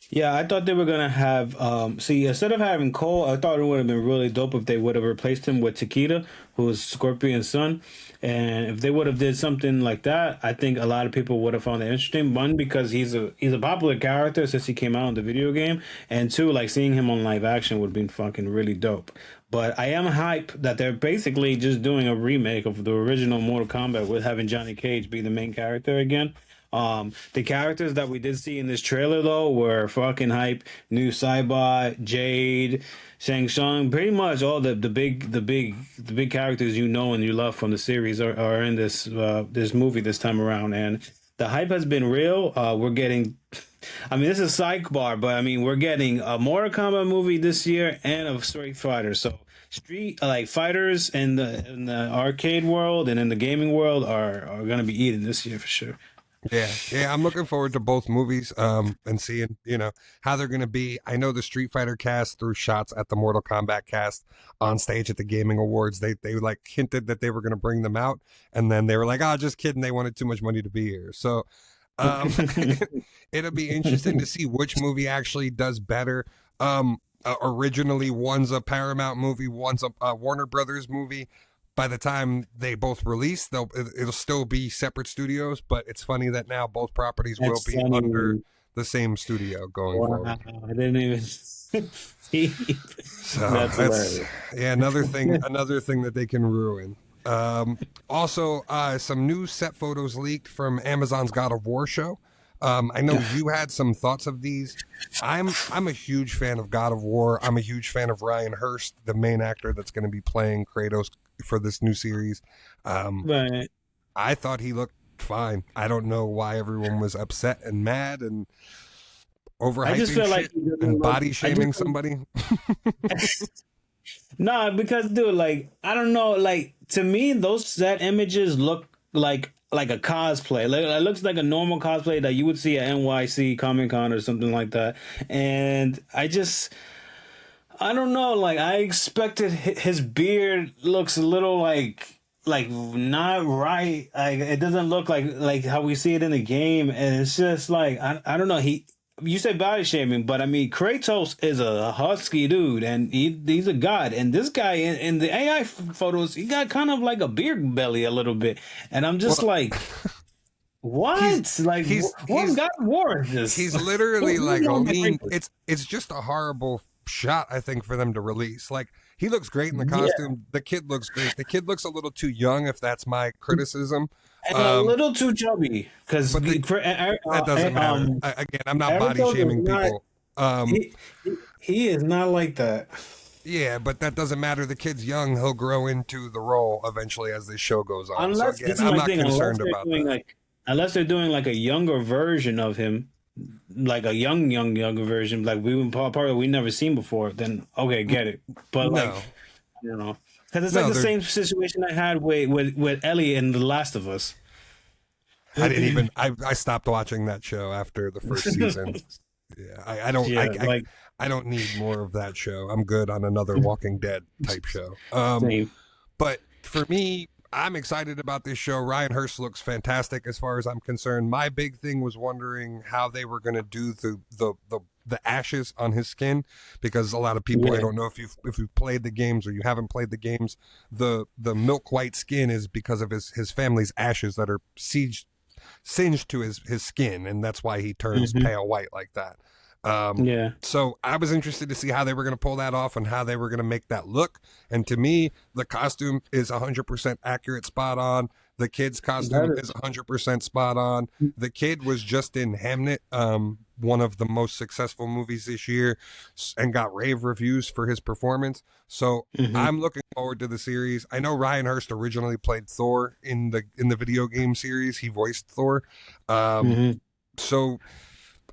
Yeah, I thought they were gonna have see, instead of having Cole, I thought it would have been really dope if they would have replaced him with Takeda, who is Scorpion's son. And if they would have did something like that, I think a lot of people would have found it interesting. One, because he's a popular character since he came out in the video game, and two, like seeing him on live action would have been fucking really dope. But I am hype that they're basically just doing a remake of the original Mortal Kombat with having Johnny Cage be the main character again. The characters that we did see in this trailer though were fucking hype. New Cybot, Jade, Shang Tsung, pretty much all the big characters you know and you love from the series are in this movie this time around, and the hype has been real. We're getting, I mean, this is sidebar, but I mean, we're getting a Mortal Kombat movie this year and a Street Fighter. So street like fighters in the arcade world and in the gaming world are gonna be eating this year for sure. Yeah, I'm looking forward to both movies, and seeing, how they're gonna be. I know the Street Fighter cast threw shots at the Mortal Kombat cast on stage at the Gaming Awards. They like hinted that they were gonna bring them out, and then they were like, "Oh, just kidding. They wanted too much money to be here." So, it'll be interesting to see which movie actually does better. Originally, one's a Paramount movie, one's a Warner Brothers movie. By the time they both release, it'll still be separate studios. But it's funny that now both properties will be under the same studio going forward. I didn't even see. So That's another thing that they can ruin. Also, some new set photos leaked from Amazon's God of War show. I know you had some thoughts of these. I'm a huge fan of God of War. I'm a huge fan of Ryan Hurst, the main actor that's going to be playing Kratos for this new series. right. I thought he looked fine. I don't know why everyone was upset and mad and overhyping I just feel like shit and body shaming somebody. Nah, because dude, like I don't know, like to me those set images look like a cosplay. Like it looks like a normal cosplay that you would see at NYC Comic Con or something like that. And I don't know, like I expected his beard looks a little like not right. Like it doesn't look like how we see it in the game, and it's just like I don't know. You say body shaming, but I mean Kratos is a husky dude, and he's a god. And this guy in the AI photos, he got kind of like a beard belly a little bit, and I'm just like, what? What God of War is this? He's literally like, I mean, it's just a horrible shot, I think, for them to release. Like he looks great in the costume. Yeah. The kid looks great. The kid looks a little too young, if that's my criticism. And a little too chubby, because that doesn't matter. Again, I'm not body shaming people. He is not like that. Yeah, but that doesn't matter. The kid's young; he'll grow into the role eventually as this show goes on. Unless, so again, I'm not concerned about that. Unless they're doing like a younger version of him, like a younger version, like we never seen before, then okay, get it. But like, you know. Because it's like the same situation I had with Ellie in The Last of Us. I didn't even. I stopped watching that show after the first season. Yeah, I don't. Yeah, I don't need more of that show. I'm good on another Walking Dead type show. But for me, I'm excited about this show. Ryan Hurst looks fantastic as far as I'm concerned. My big thing was wondering how they were going to do the ashes on his skin, because a lot of people, I don't know if you've played the games or you haven't played the games, the milk white skin is because of his family's ashes that are singed to his skin, and that's why he turns pale white like that. So I was interested to see how they were going to pull that off and how they were going to make that look. And to me, the costume is 100% accurate, spot on. The kid's costume is 100% spot on. The kid was just in Hamnet, one of the most successful movies this year, and got rave reviews for his performance. So I'm looking forward to the series. I know Ryan Hurst originally played Thor in the video game series. He voiced Thor. So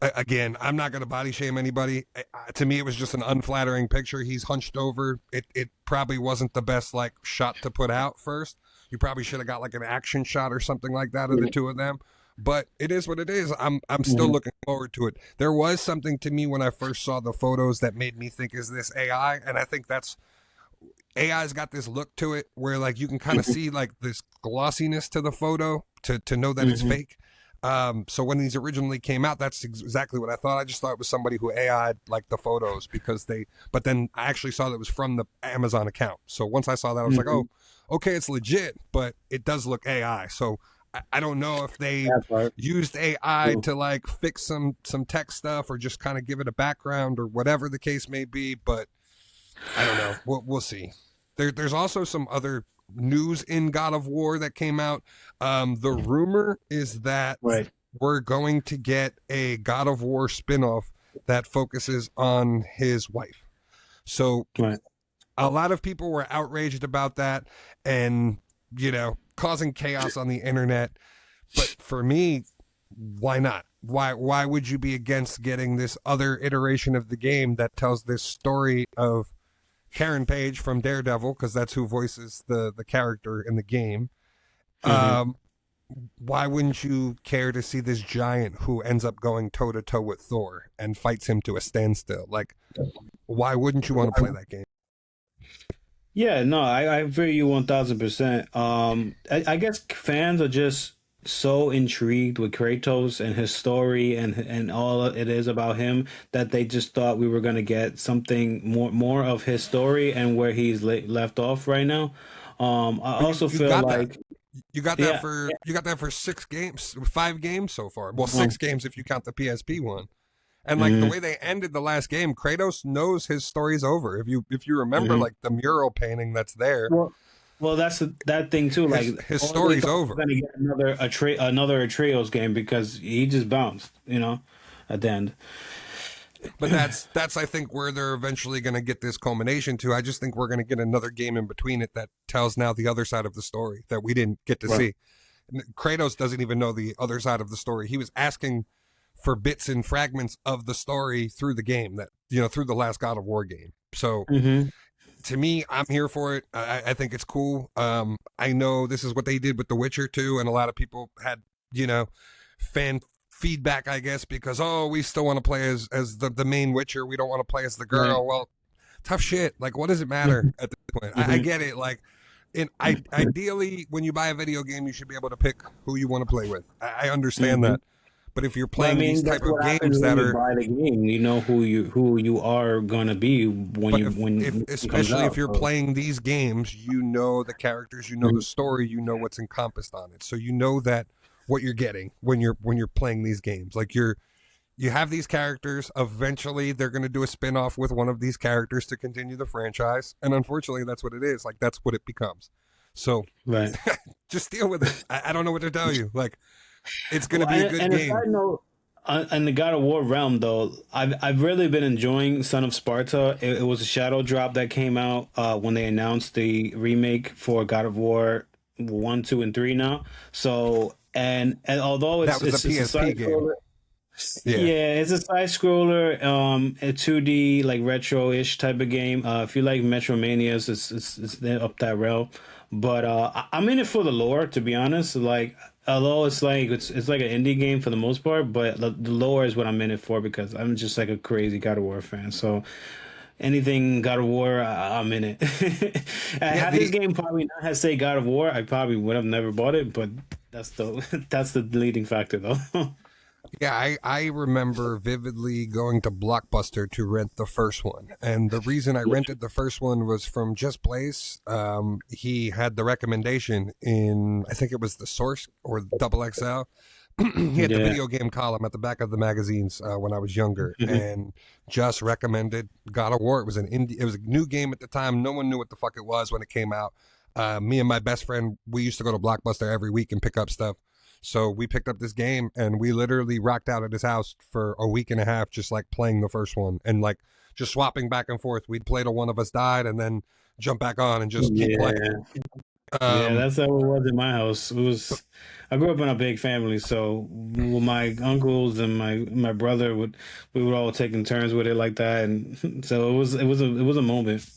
again, I'm not going to body shame anybody. To me, it was just an unflattering picture. He's hunched over. It probably wasn't the best shot to put out first. You probably should have got an action shot or something like that of the two of them. But it is what it is. I'm still looking forward to it. There was something to me when I first saw the photos that made me think, is this AI? And I think that's AI's got this look to it where you can kind of see this glossiness to the photo to know that it's fake. So when these originally came out, that's exactly what I thought. I just thought it was somebody who AI'd the photos but then I actually saw that it was from the Amazon account. So once I saw that, I was like, oh, okay, it's legit, but it does look AI. So I don't know if they used AI to fix some tech stuff or just kind of give it a background or whatever the case may be, but I don't know. We'll see. There's also some other news in God of War that came out. The rumor is that we're going to get a God of War spinoff that focuses on his wife. So a lot of people were outraged about that and, causing chaos on the internet. But for me, why not? Why would you be against getting this other iteration of the game that tells this story of Karen Page from Daredevil, because that's who voices the character in the game, why wouldn't you care to see this giant who ends up going toe to toe with Thor and fights him to a standstill? Like, why wouldn't you want to play that game? Yeah, no, I feel you 1000%. I guess fans are just so intrigued with Kratos and his story and all it is about him that they just thought we were gonna get something more of his story and where he's left off right now. I But also you feel got that. like yeah, You got that for 6 games, 5 games so far. Well, yeah. 6 games if you count the PSP one. And like the Mhm, way they ended the last game, Kratos knows his story's over. If you remember mhm. like the mural painting that's there, Well, well, that's that thing too. Like, his all they story's thought was over. gonna get another Atreus game because he just bounced, at the end. But that's I think where they're eventually going to get this culmination to. I just think we're going to get another game in between it that tells now the other side of the story that we didn't get to Right. see. Kratos doesn't even know the other side of the story. He was asking for bits and fragments of the story through the game that through the last God of War game. So Hmm. to me, I'm here for it. I think it's cool. I know this is what they did with The Witcher too, and a lot of people had fan feedback, I guess, because we still want to play as the main Witcher. We don't want to play as the Right. girl. Well, tough shit. Like, what does it matter at this point? I Hmm. get it. Like, ideally, when you buy a video game, you should be able to pick who you want to play with. I understand Hmm. that, but if you're Well, I playing these mean, that's type of what happens games when that you are buy the game. You know who you are gonna be when But you when it comes especially if out. you're So, playing these games, you know the characters, you know the mhm. story, you know what's encompassed on it. So you know that what you're getting when you're playing these games. Like you have these characters, eventually they're going to do a spin-off with one of these characters to continue the franchise, and unfortunately that's what it is. Like that's what it becomes. So Right. just deal with it. I don't know what to tell you. Like it's going to Well, be a good and a game. side note, on the God of War realm, though, I've really been enjoying Son of Sparta. It was a shadow drop that came out when they announced the remake for God of War 1, 2, and 3 now. So, and although That was the it's a PSP side game. scroller, Yeah. yeah, it's a side scroller, a 2D like retro-ish type of game. If you like Metromanias, it's up that rail. But I'm in it for the lore, to be honest. Like, although it's like an indie game for the most part, but the lore is what I'm in it for because I'm just like a crazy God of War fan. So anything God of War, I'm in it. Yeah, Had this the game probably not had say God of War, I probably would have never bought it. But that's the that's the leading factor, though. Yeah, I remember vividly going to Blockbuster to rent the first one. And the reason I rented the first one was from Just Blaze. He had the recommendation in, I think it was the Source or Double XL. He had the Yeah. video game column at the back of the magazines when I was younger, and just recommended God of War. It was an indie, it was a new game at the time. No one knew what the fuck it was when it came out. Me and my best friend, we used to go to Blockbuster every week and pick up stuff. So we picked up this game and we literally rocked out at his house for a week and a half, just like playing the first one and like just swapping back and forth. We'd play till one of us died and then jump back on and just keep playing. Yeah, yeah, Um, that's how it was in my house. I grew up in a big family, so with my uncles and my brother we would all take in turns with it like that, and so it was a moment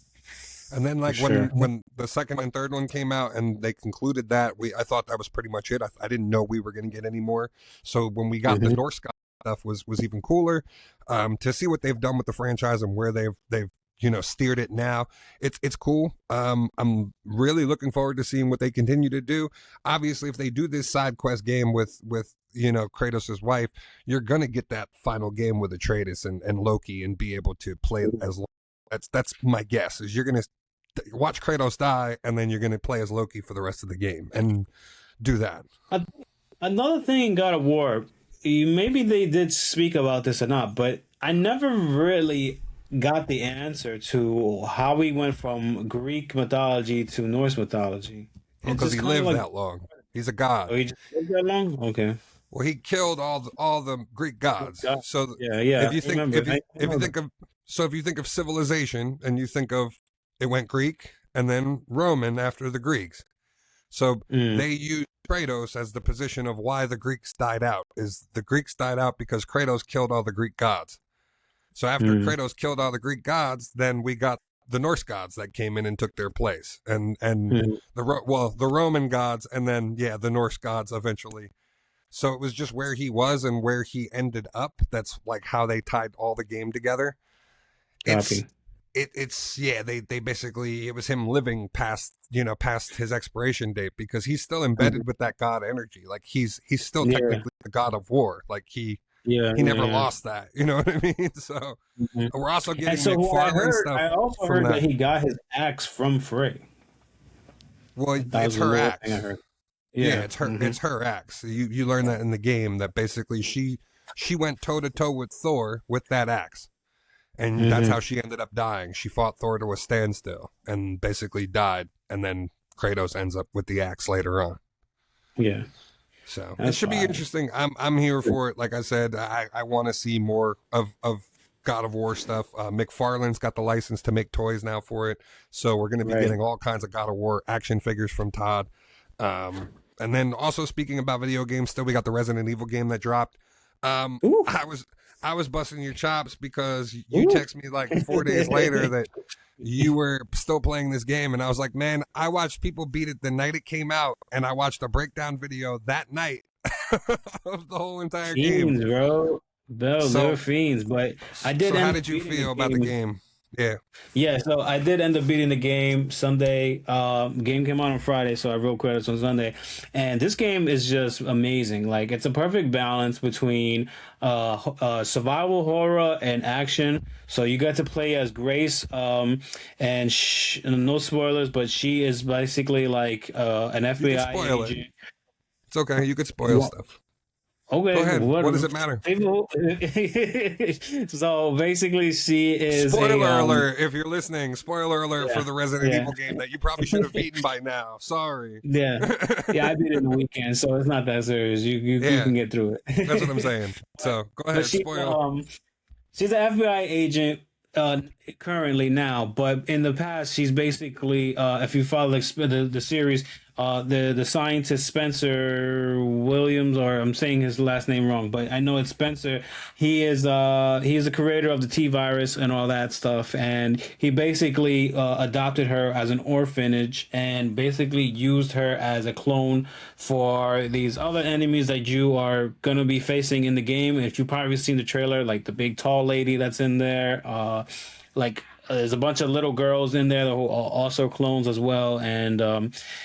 and then for like sure. when the second and third one came out and they concluded that, I thought that was pretty much it. I didn't know we were going to get any more. So when we got the Hmm. Norse God stuff was even cooler. To see what they've done with the franchise and where they've steered it now, it's cool. I'm really looking forward to seeing what they continue to do. Obviously, if they do this side quest game with Kratos' wife, you're gonna get that final game with Atreides and Loki and be able to play as. That's my guess. Is you're gonna watch Kratos die, and then you're going to play as Loki for the rest of the game and do that. A- Another thing in God of War, maybe they did speak about this or not, but I never really got the answer to how we went from Greek mythology to Norse mythology. Well, It's because just he kind of lived like, that long. He's a god. oh, he just lived that long? Okay. Well, he killed all the Greek gods. God. So Yeah, yeah, if you I think remember. I if you know that. think of if you think of civilization and you think of it went Greek and then Roman after the Greeks. So Mm, they use Kratos as the position of why the Greeks died out. Is the Greeks died out because Kratos killed all the Greek gods. So after mm, Kratos killed all the Greek gods, then we got the Norse gods that came in and took their place, and Mhm. the Roman gods, and then the Norse gods eventually. So it was just where he was and where he ended up. That's like how they tied all the game together. It's Copy. it's they basically, it was him living past his expiration date, because he's still Mhm. embedded with that god energy. Like he's still Yeah. technically the god of war. Like Yeah. he never Yeah. lost that. You know what I mean? So Mhm. we're also And getting so what I McFarlane heard, stuff I also from heard that that. he got his axe from Frey. Well, That it's was a her little thing I axe. heard. Yeah, Yeah. it's her axe. You learn that in the game, that basically she went toe to toe with Thor with that axe. And that's Hmm. how she ended up dying. She fought Thor to a standstill and basically died. And then Kratos ends up with the axe later on. Yeah. So it That's should be fine. interesting. I'm here for it. Like I said, I want to see more of God of War stuff. McFarlane's got the license to make toys now for it, so we're going to be Right. getting all kinds of God of War action figures from Todd. And then also, speaking about video games, still we got the Resident Evil game that dropped. Ooh. I was busting your chops because you Ooh. text me like 4 days later that you were still playing this game, and I was like, man, I watched people beat it the night it came out, and I watched a breakdown video that night of the whole entire game. Fiends, bro. They're So fiends, but I did so how end up did you beating the feel about the game. game? Yeah. Yeah, so I did end up beating the game Sunday. Game came out on Friday, so I wrote credits on Sunday. And this game is just amazing. Like it's a perfect balance between survival horror and action. So you get to play as Grace, and no spoilers, but she is basically like an You could FBI spoil it. agent. It's okay. You could spoil stuff. Go Okay, ahead. what What does it matter? people so basically she is a Spoiler alert if you're listening. Spoiler alert for yeah, the Resident yeah. Evil game that you probably should have beaten by now. Sorry. Yeah. Yeah, I beat it in the weekend, so it's not that serious. You Yeah, can get through that's what I'm it. saying. So go But ahead, spoil. she's an FBI agent uh currently now, but in the past she's basically if you follow the series, the scientist Spencer Williams, or I'm saying his last name wrong, but I know it's Spencer. He is the creator of the T virus and all that stuff, and he basically adopted her as an orphanage and basically used her as a clone for these other enemies that you are gonna be facing in the game. If you probably seen the trailer, like the big tall lady that's in there, there's a bunch of little girls in there who are also clones as well, and Yeah,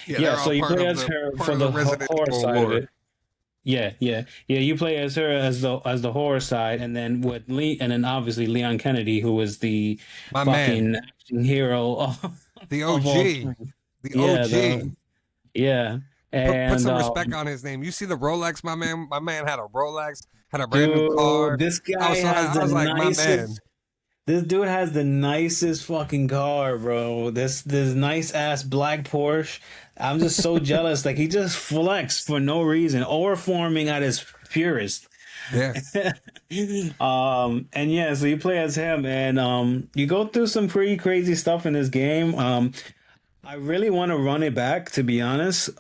yeah. they're So all you part play of as the her for the Resident horror Evil side of lore. it. Yeah, yeah, yeah. You play as her as the horror side, and then with Lee, and then obviously Leon Kennedy, who is the My man, fucking action hero the of all OG, time. the Yeah, OG. yeah, Put and some respect on his name. You see the Rolex, my man. My man had a Rolex, had a brand new dude, car. this guy has I the was like, my man. nicest. This dude has the nicest fucking car, bro. This nice ass black Porsche. I'm just so jealous. Like he just flexed for no reason, overforming at his purest. Yeah, And yeah, so you play as him, and you go through some pretty crazy stuff in this game. I really want to run it back, to be honest,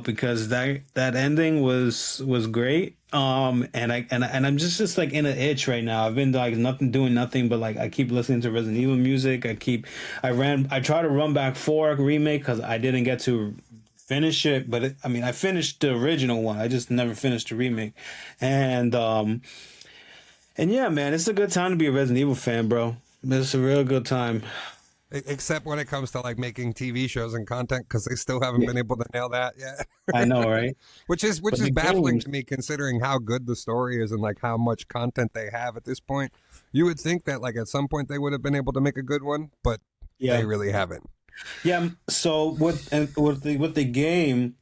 because that ending was great. And I'm just like in an itch right now. I've been like doing nothing, but like I keep listening to Resident Evil music. I try to run back 4 remake because I didn't get to finish it, but I mean I finished the original one. I just never finished the remake, and yeah, man, it's a good time to be a Resident Evil fan, bro. It's a real good time. except when it comes to like making TV shows and content, because they still haven't Yeah, been able to nail that yet. I know, right? which But is the baffling games, to me, considering how good the story is and like how much content they have at this point. You would think that like at some point they would have been able to make a good one, but they yeah. really haven't. Yeah, so with the game,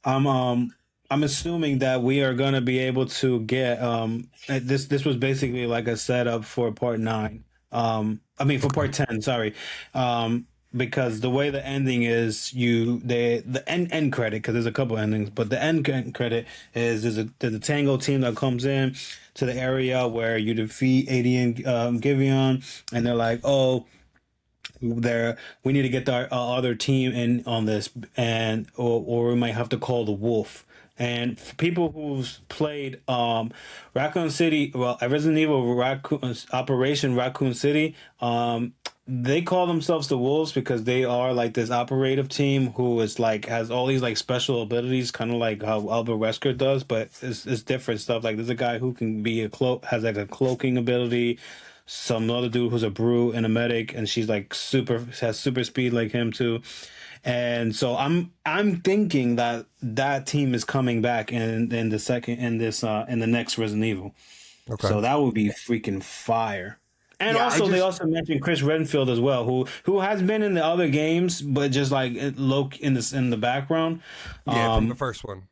I'm um I'm assuming that we are gonna be able to get this was basically like a setup for part 9. I mean for Okay. part 10, sorry. Because the way the ending is, the end credit, because there's a couple endings, but the credit is there's a Tango team that comes in to the area where you defeat AD and Giveon, and they're like, oh, there we need to get our other team in on this, and or we might have to call the wolf, And for people who've played Raccoon City, well, Resident Evil Operation Raccoon City, they call themselves the Wolves because they are like this operative team who is like has all these like special abilities, kind of like how Albert Wesker does, but it's different stuff. Like there's a guy who can be a cloak, has like a cloaking ability. Some other dude who's a brew and a medic, and she's like super has super speed like him too. And so I'm thinking that that team is coming back in the second in the next Resident Evil. Okay. So that would be freaking fire. And Yeah, also they also mentioned Chris Redfield as well, who has been in the other games, but just like low in the background. from the first one.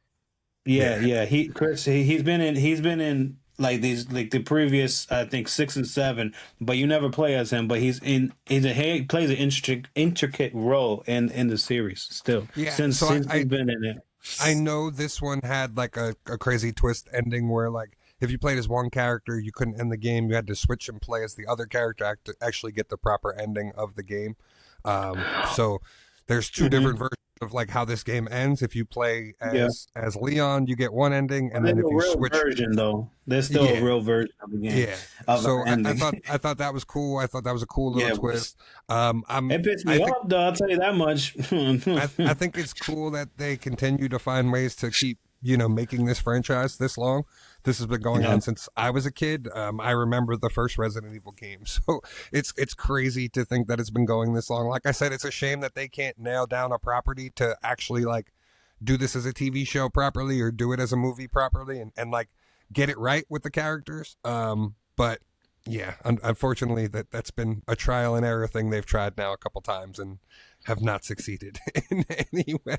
Yeah, Yeah. yeah. He's been in like these like the previous I think 6 and 7, but you never play as him. But he plays an intricate role in the series still Yeah. since So he's been in it. I know this one had like a crazy twist ending where like if you played as one character, you couldn't end the game. You had to switch and play as the other character to actually get the proper ending of the game. So there's two different versions of like how this game ends. If you play Yeah, as Leon, you get one ending, and there's then if a you real switch, version though. There's still yeah, a real version of the game yeah. of So the ending. I thought that was cool. I thought that was a cool Yeah, little it was. twist. I'm It pissed I me think off though. I'll tell you that much. I think it's cool that they continue to find ways to keep making this franchise this long. This has been going Yeah. on since I was a kid. I remember the first Resident Evil game, so it's crazy to think that it's been going this long. Like I said, it's a shame that they can't nail down a property to actually like do this as a TV show properly or do it as a movie properly and like get it right with the characters. But yeah, unfortunately that's been a trial and error thing they've tried now a couple times and have not succeeded in any way.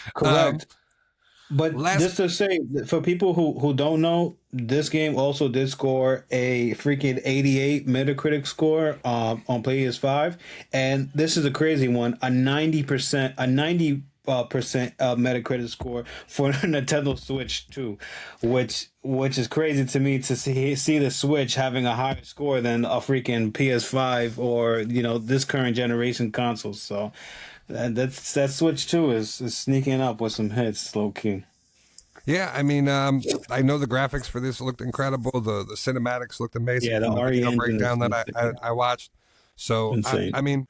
Um, Correct. But last just to say, for people who don't know, this game also did score a freaking 88 Metacritic score on PS5, and this is a crazy one, a 90% a 90% Metacritic score for Nintendo Switch 2, which is crazy to me to see the Switch having a higher score than a freaking PS5 or this current generation console. So that Switch 2 is sneaking up with some hits, low key. Yeah, I mean, I know the graphics for this looked incredible. The cinematics looked amazing Yeah, the from the RE video engine breakdown that is I watched. So, insane. I mean,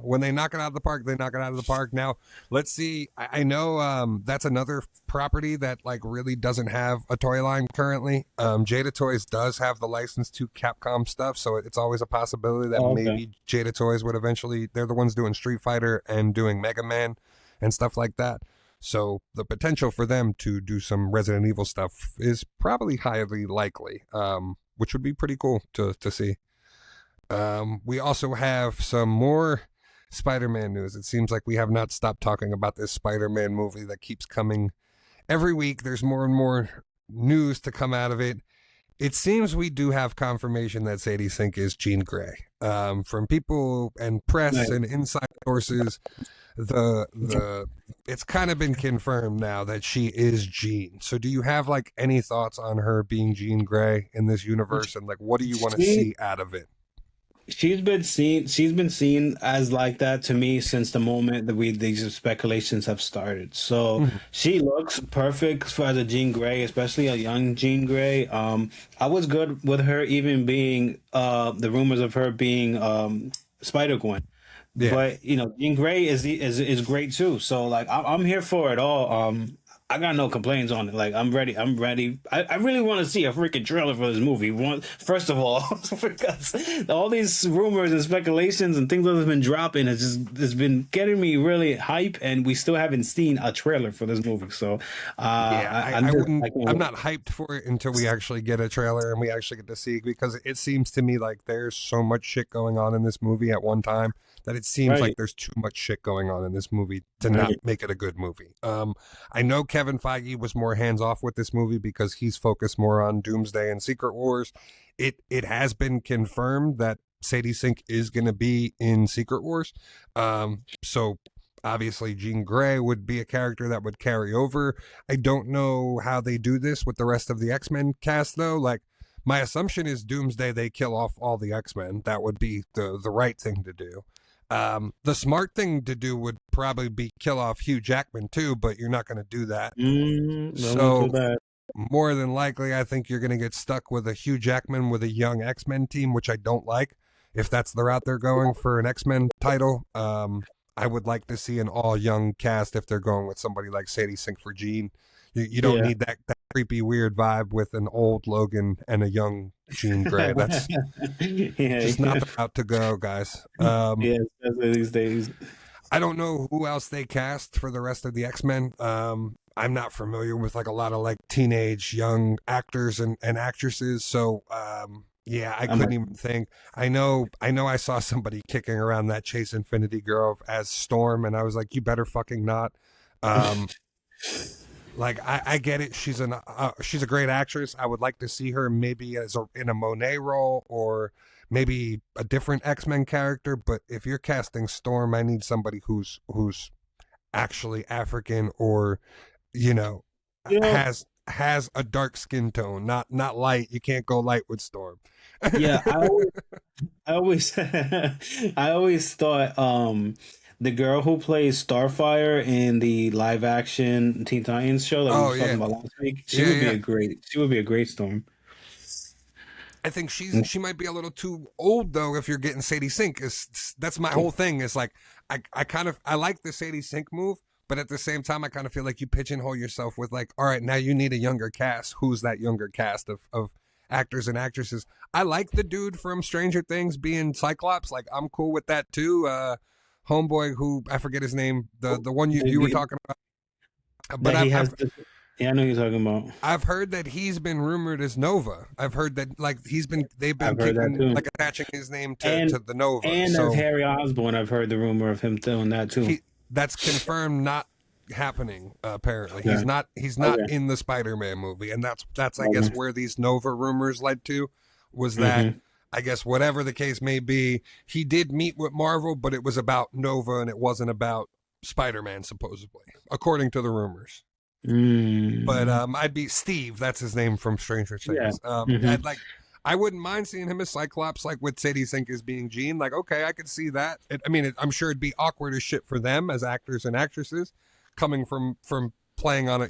when they knock it out of the park, they knock it out of the park. Now, let's see. I know that's another property that like really doesn't have a toy line currently. Jada Toys does have the license to Capcom stuff, so it's always a possibility that Oh, okay. maybe Jada Toys would eventually. They're the ones doing Street Fighter and doing Mega Man and stuff like that. So the potential for them to do some Resident Evil stuff is probably highly likely, which would be pretty cool to see. We also have some more Spider-Man news. It seems like we have not stopped talking about this Spider-Man movie that keeps coming every week. There's more and more news to come out of it. It seems we do have confirmation that Sadie Sink is Jean Grey. From people and press Nice. and inside sources, the it's kind of been confirmed now that she is Jean. So do you have like any thoughts on her being Jean Grey in this universe and like what do you want to She see out of it? she's been seen as like that to me since the moment that these speculations have started. So Mhm. she looks perfect for as a Jean Grey, especially a young Jean Grey. I was good with her even being the rumors of her being Spider Gwen. Yeah. But Jean Grey is great too. So like I'm here for it all. I got no complaints on it. Like I'm ready. I'm ready. I really want to see a freaking trailer for this movie. First of all, because all these rumors and speculations and things that have been dropping it's been getting me really hype, and we still haven't seen a trailer for this movie. So Yeah, I'm I just wouldn't. I can't I'm wait. not hyped for it until we actually get a trailer and we actually get to see because it seems to me like there's so much shit going on in this movie at one time that it seems like Right, there's too much shit going on in this movie to not right. make it a good movie. I know Kevin Feige was more hands off with this movie because he's focused more on Doomsday and Secret Wars. It has been confirmed that Sadie Sink is going to be in Secret Wars. So obviously Jean Grey would be a character that would carry over. I don't know how they do this with the rest of the X-Men cast though. Like my assumption is Doomsday they kill off all the X-Men. That would be the right thing to do. The smart thing to do would probably be kill off Hugh Jackman too, but you're not going to do that. Don't do So that. more than likely, I think you're going to get stuck with a Hugh Jackman with a young X-Men team, which I don't like. If that's the route they're going for an X-Men title, I would like to see an all-young cast if they're going with somebody like Sadie Sink for Jean. You don't need that creepy, weird vibe with an old Logan and a young Jean Grey. That's just not the route to go, guys. Especially these days. I don't know who else they cast for the rest of the X-Men. I'm not familiar with like a lot of like teenage young actors and actresses. So yeah, I couldn't even think. I know I saw somebody kicking around that Chase Infinity girl as Storm, and I was like, you better fucking not. Like I get it. She's a great actress. I would like to see her maybe in a Monet role or maybe a different X-Men character. But if you're casting Storm, I need somebody who's actually African or has a dark skin tone, not light. You can't go light with Storm. Yeah, I always I always thought the girl who plays Starfire in the live action Teen Titans show that we were talking about last week, she would be a great Storm. I think she might be a little too old though. If you're getting Sadie Sink, that's my whole thing. Is like I like the Sadie Sink move, but at the same time, I kind of feel like you pigeonhole yourself with like, all right, now you need a younger cast. Who's that younger cast of actors and actresses? I like the dude from Stranger Things being Cyclops. Like I'm cool with that too. Homeboy, who I forget his name, the one you were talking about. But yeah, I know who you're talking about. I've heard that he's been rumored as Nova. I've heard that like they've been kicking, like attaching his name to the Nova. And as Harry Osborn, I've heard the rumor of him doing that too. That's confirmed, not happening. Apparently, he's not in the Spider-Man movie, and that's I guess where these Nova rumors led to was that I guess whatever the case may be, he did meet with Marvel, but it was about Nova and it wasn't about Spider-Man, supposedly, according to the rumors. But I'd be Steve. That's his name from Stranger Things. I wouldn't mind seeing him as Cyclops, like with Sadie Sink as being Jean. Like, okay, I could see that. I'm sure it'd be awkward as shit for them as actors and actresses, coming from playing on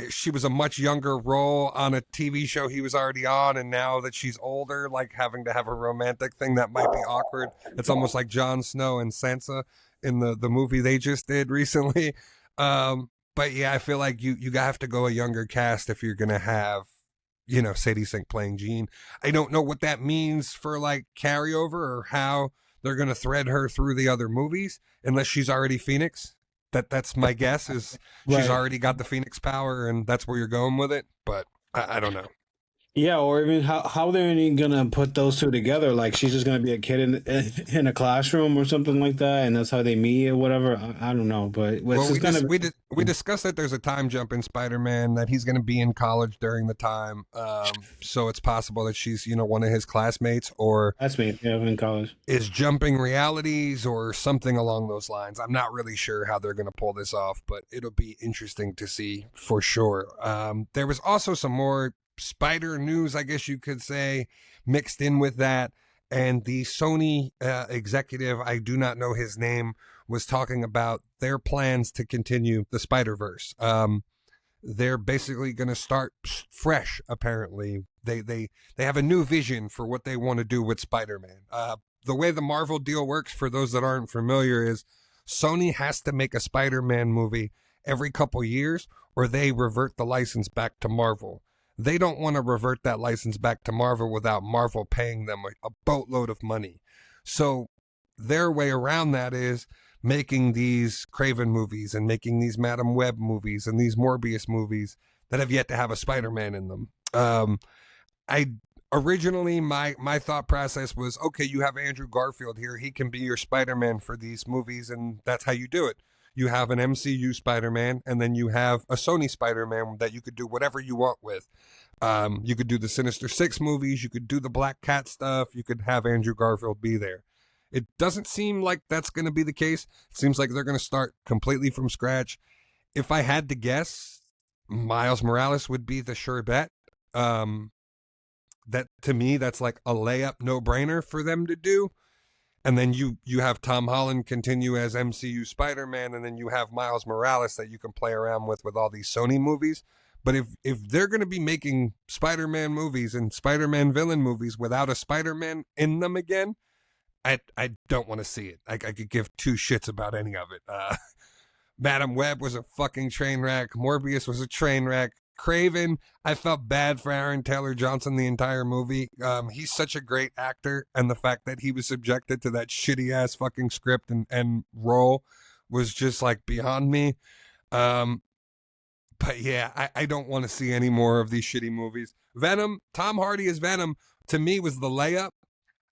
she was a much younger role on a TV show he was already on, and now that she's older, like having to have a romantic thing, that might be awkward. It's almost like Jon Snow and Sansa in the movie they just did recently. But yeah, I feel like you have to go a younger cast if you're gonna have, Sadie Sink playing Jean. I don't know what that means for like carryover or how they're gonna thread her through the other movies, unless she's already Phoenix. That's my guess is she's already got the Phoenix power and that's where you're going with it. But I don't know. Yeah, or even how they're even gonna put those two together? Like she's just gonna be a kid in a classroom or something like that, and that's how they meet or whatever. I don't know, but we discussed that there's a time jump in Spider-Man, that he's gonna be in college during the time, so it's possible that she's one of his classmates or in college is jumping realities or something along those lines. I'm not really sure how they're gonna pull this off, but it'll be interesting to see for sure. There was also some more Spider news, I guess you could say, mixed in with that. And the Sony executive, I do not know his name, was talking about their plans to continue the Spider-Verse. They're basically going to start fresh, apparently. They have a new vision for what they want to do with Spider-Man. The way the Marvel deal works, for those that aren't familiar, is Sony has to make a Spider-Man movie every couple years or they revert the license back to Marvel. They don't want to revert that license back to Marvel without Marvel paying them a boatload of money. So their way around that is making these Craven movies and making these Madam Web movies and these Morbius movies that have yet to have a Spider-Man in them. Originally, my thought process was, okay, you have Andrew Garfield here. He can be your Spider-Man for these movies, and that's how you do it. You have an MCU Spider-Man, and then you have a Sony Spider-Man that you could do whatever you want with. You could do the Sinister Six movies. You could do the Black Cat stuff. You could have Andrew Garfield be there. It doesn't seem like that's going to be the case. It seems like they're going to start completely from scratch. If I had to guess, Miles Morales would be the sure bet. That to me, that's like a layup, no-brainer for them to do. and then you have Tom Holland continue as MCU Spider-Man, and then you have Miles Morales that you can play around with all these Sony movies. But if they're going to be making Spider-Man movies and Spider-Man villain movies without a Spider-Man in them again, I don't want to see it. I could give two shits about any of it. Madam Web was a fucking train wreck. Morbius was a train wreck. Craven, I felt bad for Aaron Taylor Johnson the entire movie. He's such a great actor, and the fact that he was subjected to that shitty ass fucking script and role was just like beyond me. But yeah, I don't want to see any more of these shitty movies. Venom, Tom Hardy as Venom, to me was the layup.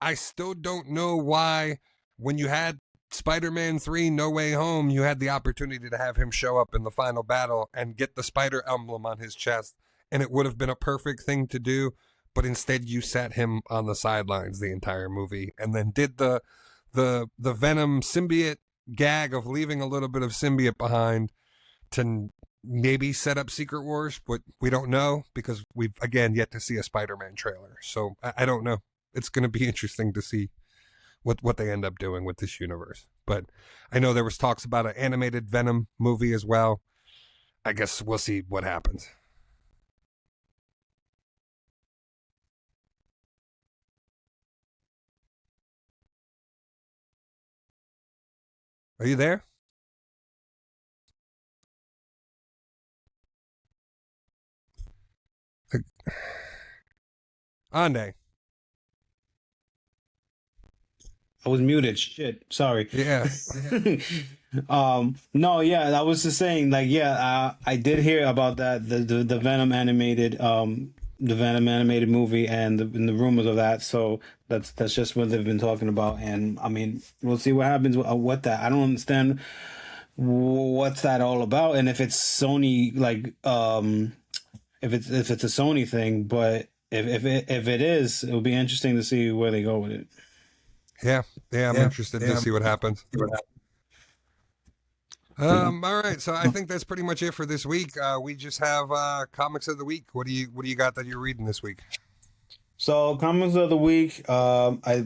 I still don't know why, when you had Spider-Man 3 No Way Home, you had the opportunity to have him show up in the final battle and get the spider emblem on his chest, and it would have been a perfect thing to do, but instead you sat him on the sidelines the entire movie and then did the Venom symbiote gag of leaving a little bit of symbiote behind to maybe set up Secret Wars, but we don't know because we've, again, yet to see a Spider-Man trailer. So I don't know. It's going to be interesting to see what they end up doing with this universe. But I know there was talks about an animated Venom movie as well. I guess we'll see what happens. Are you there? Ande. I was muted. Shit. Sorry. Yeah. No, yeah, I was just saying, like, yeah, I did hear about that, the Venom animated, the Venom animated movie and the rumors of that. So that's just what they've been talking about. And I mean, we'll see what happens with that. I don't understand what's that all about, and if it's Sony, like, if it's a Sony thing, but if it is, it'll be interesting to see where they go with it. Yeah, I'm interested to see what happens. All right, so I think that's pretty much it for this week. We just have comics of the week. What do you got that you're reading this week? So comics of the week, I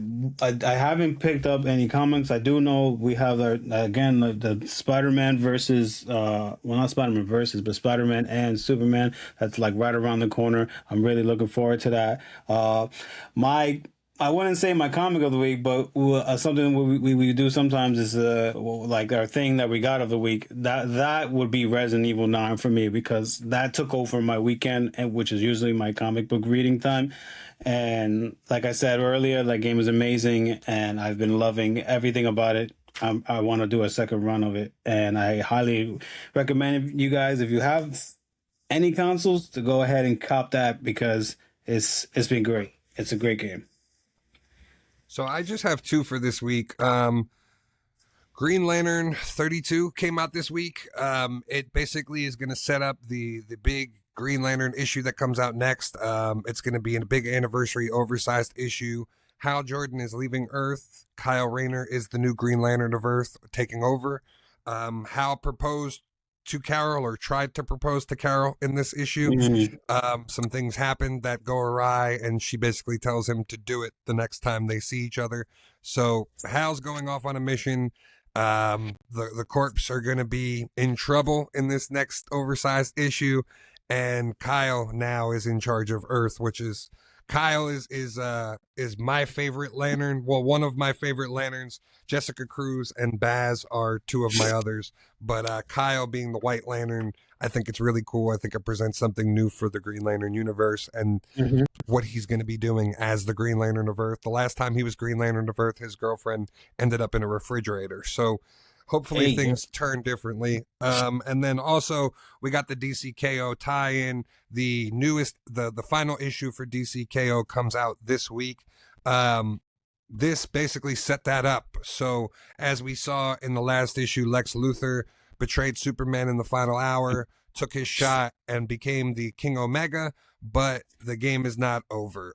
haven't picked up any comics. I do know we have the Spider-Man versus well, not Spider-Man versus, but Spider-Man and Superman. That's like right around the corner. I'm really looking forward to that. I wouldn't say my comic of the week, but something we do sometimes is like our thing that we got of the week. That would be Resident Evil 9 for me, because that took over my weekend, and which is usually my comic book reading time. And like I said earlier, that game is amazing, and I've been loving everything about it. I want to do a second run of it, and I highly recommend you guys, if you have any consoles, to go ahead and cop that, because it's been great. It's a great game. So I just have two for this week. Green Lantern 32 came out this week. It basically is going to set up the big Green Lantern issue that comes out next. It's going to be a big anniversary oversized issue. Hal Jordan is leaving Earth. Kyle Rayner is the new Green Lantern of Earth, taking over. Hal proposed to Carol, or tried to propose to Carol in this issue. Mm-hmm. Some things happen that go awry, and she basically tells him to do it the next time they see each other. So Hal's going off on a mission. The Corps are going to be in trouble in this next oversized issue, and Kyle now is in charge of Earth, which is Kyle is my favorite Lantern. Well, one of my favorite Lanterns. Jessica Cruz and Baz are two of my others. But Kyle being the White Lantern, I think it's really cool. I think it presents something new for the Green Lantern universe and what he's going to be doing as the Green Lantern of Earth. The last time he was Green Lantern of Earth, his girlfriend ended up in a refrigerator. So hopefully things turn differently. And then also we got the DCKO tie-in. The newest, the final issue for DCKO comes out this week. This basically set that up. So as we saw in the last issue, Lex Luthor betrayed Superman in the final hour, took his shot, and became the King Omega. But the game is not over.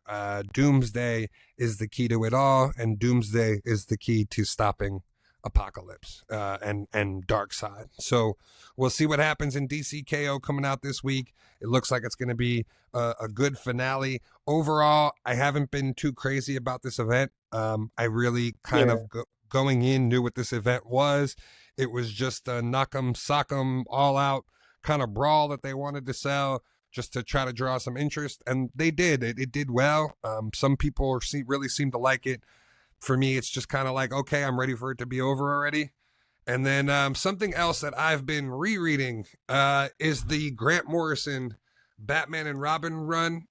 Doomsday is the key to it all, and Doomsday is the key to stopping Apocalypse and Dark Side. So we'll see what happens in DCKO coming out this week. It looks like it's going to be a good finale. Overall, I haven't been too crazy about this event. I really kind of going in knew what this event was. It was just a knock 'em, sock 'em, all out kind of brawl that they wanted to sell just to try to draw some interest. And they did. It did well. Some people really seem to like it. For me, it's just kind of like, okay, I'm ready for it to be over already. And then something else that I've been rereading is the Grant Morrison Batman and Robin run.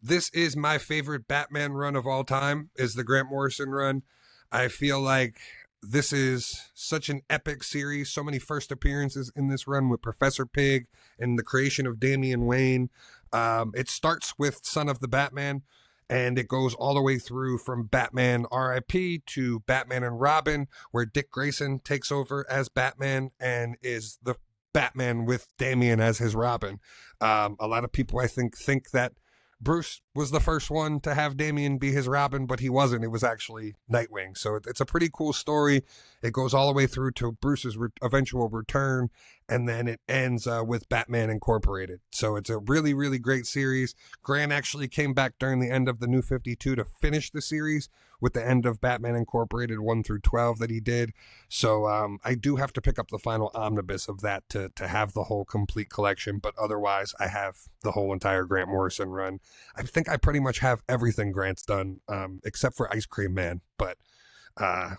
This is my favorite Batman run of all time, is the Grant Morrison run. I feel like this is such an epic series. So many first appearances in this run with Professor Pig and the creation of Damian Wayne. It starts with Son of the Batman, and it goes all the way through from Batman R.I.P. to Batman and Robin, where Dick Grayson takes over as Batman and is the Batman with Damian as his Robin. A lot of people, I think that Bruce was the first one to have Damian be his Robin, but he wasn't. It was actually Nightwing. So it's a pretty cool story. It goes all the way through to Bruce's eventual return, and then it ends with Batman Incorporated. So it's a really, really great series. Grant actually came back during the end of the New 52 to finish the series with the end of Batman Incorporated 1 through 12 that he did. So I do have to pick up the final omnibus of that to have the whole complete collection, but otherwise I have the whole entire Grant Morrison run. I think I pretty much have everything Grant's done, except for Ice Cream Man. But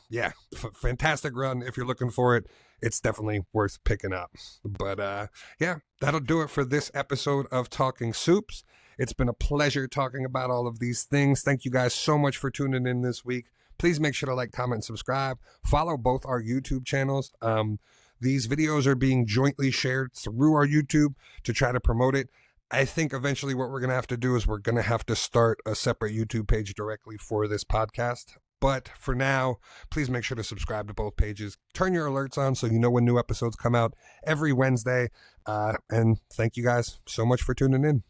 yeah, fantastic run. If you're looking for it, it's definitely worth picking up. But yeah, that'll do it for this episode of Talking Supes. It's been a pleasure talking about all of these things. Thank you guys so much for tuning in this week. Please make sure to like, comment, and subscribe. Follow both our YouTube channels. These videos are being jointly shared through our YouTube to try to promote it. I think eventually what we're going to have to do is we're going to have to start a separate YouTube page directly for this podcast. But for now, please make sure to subscribe to both pages. Turn your alerts on so you know when new episodes come out every Wednesday. And thank you guys so much for tuning in.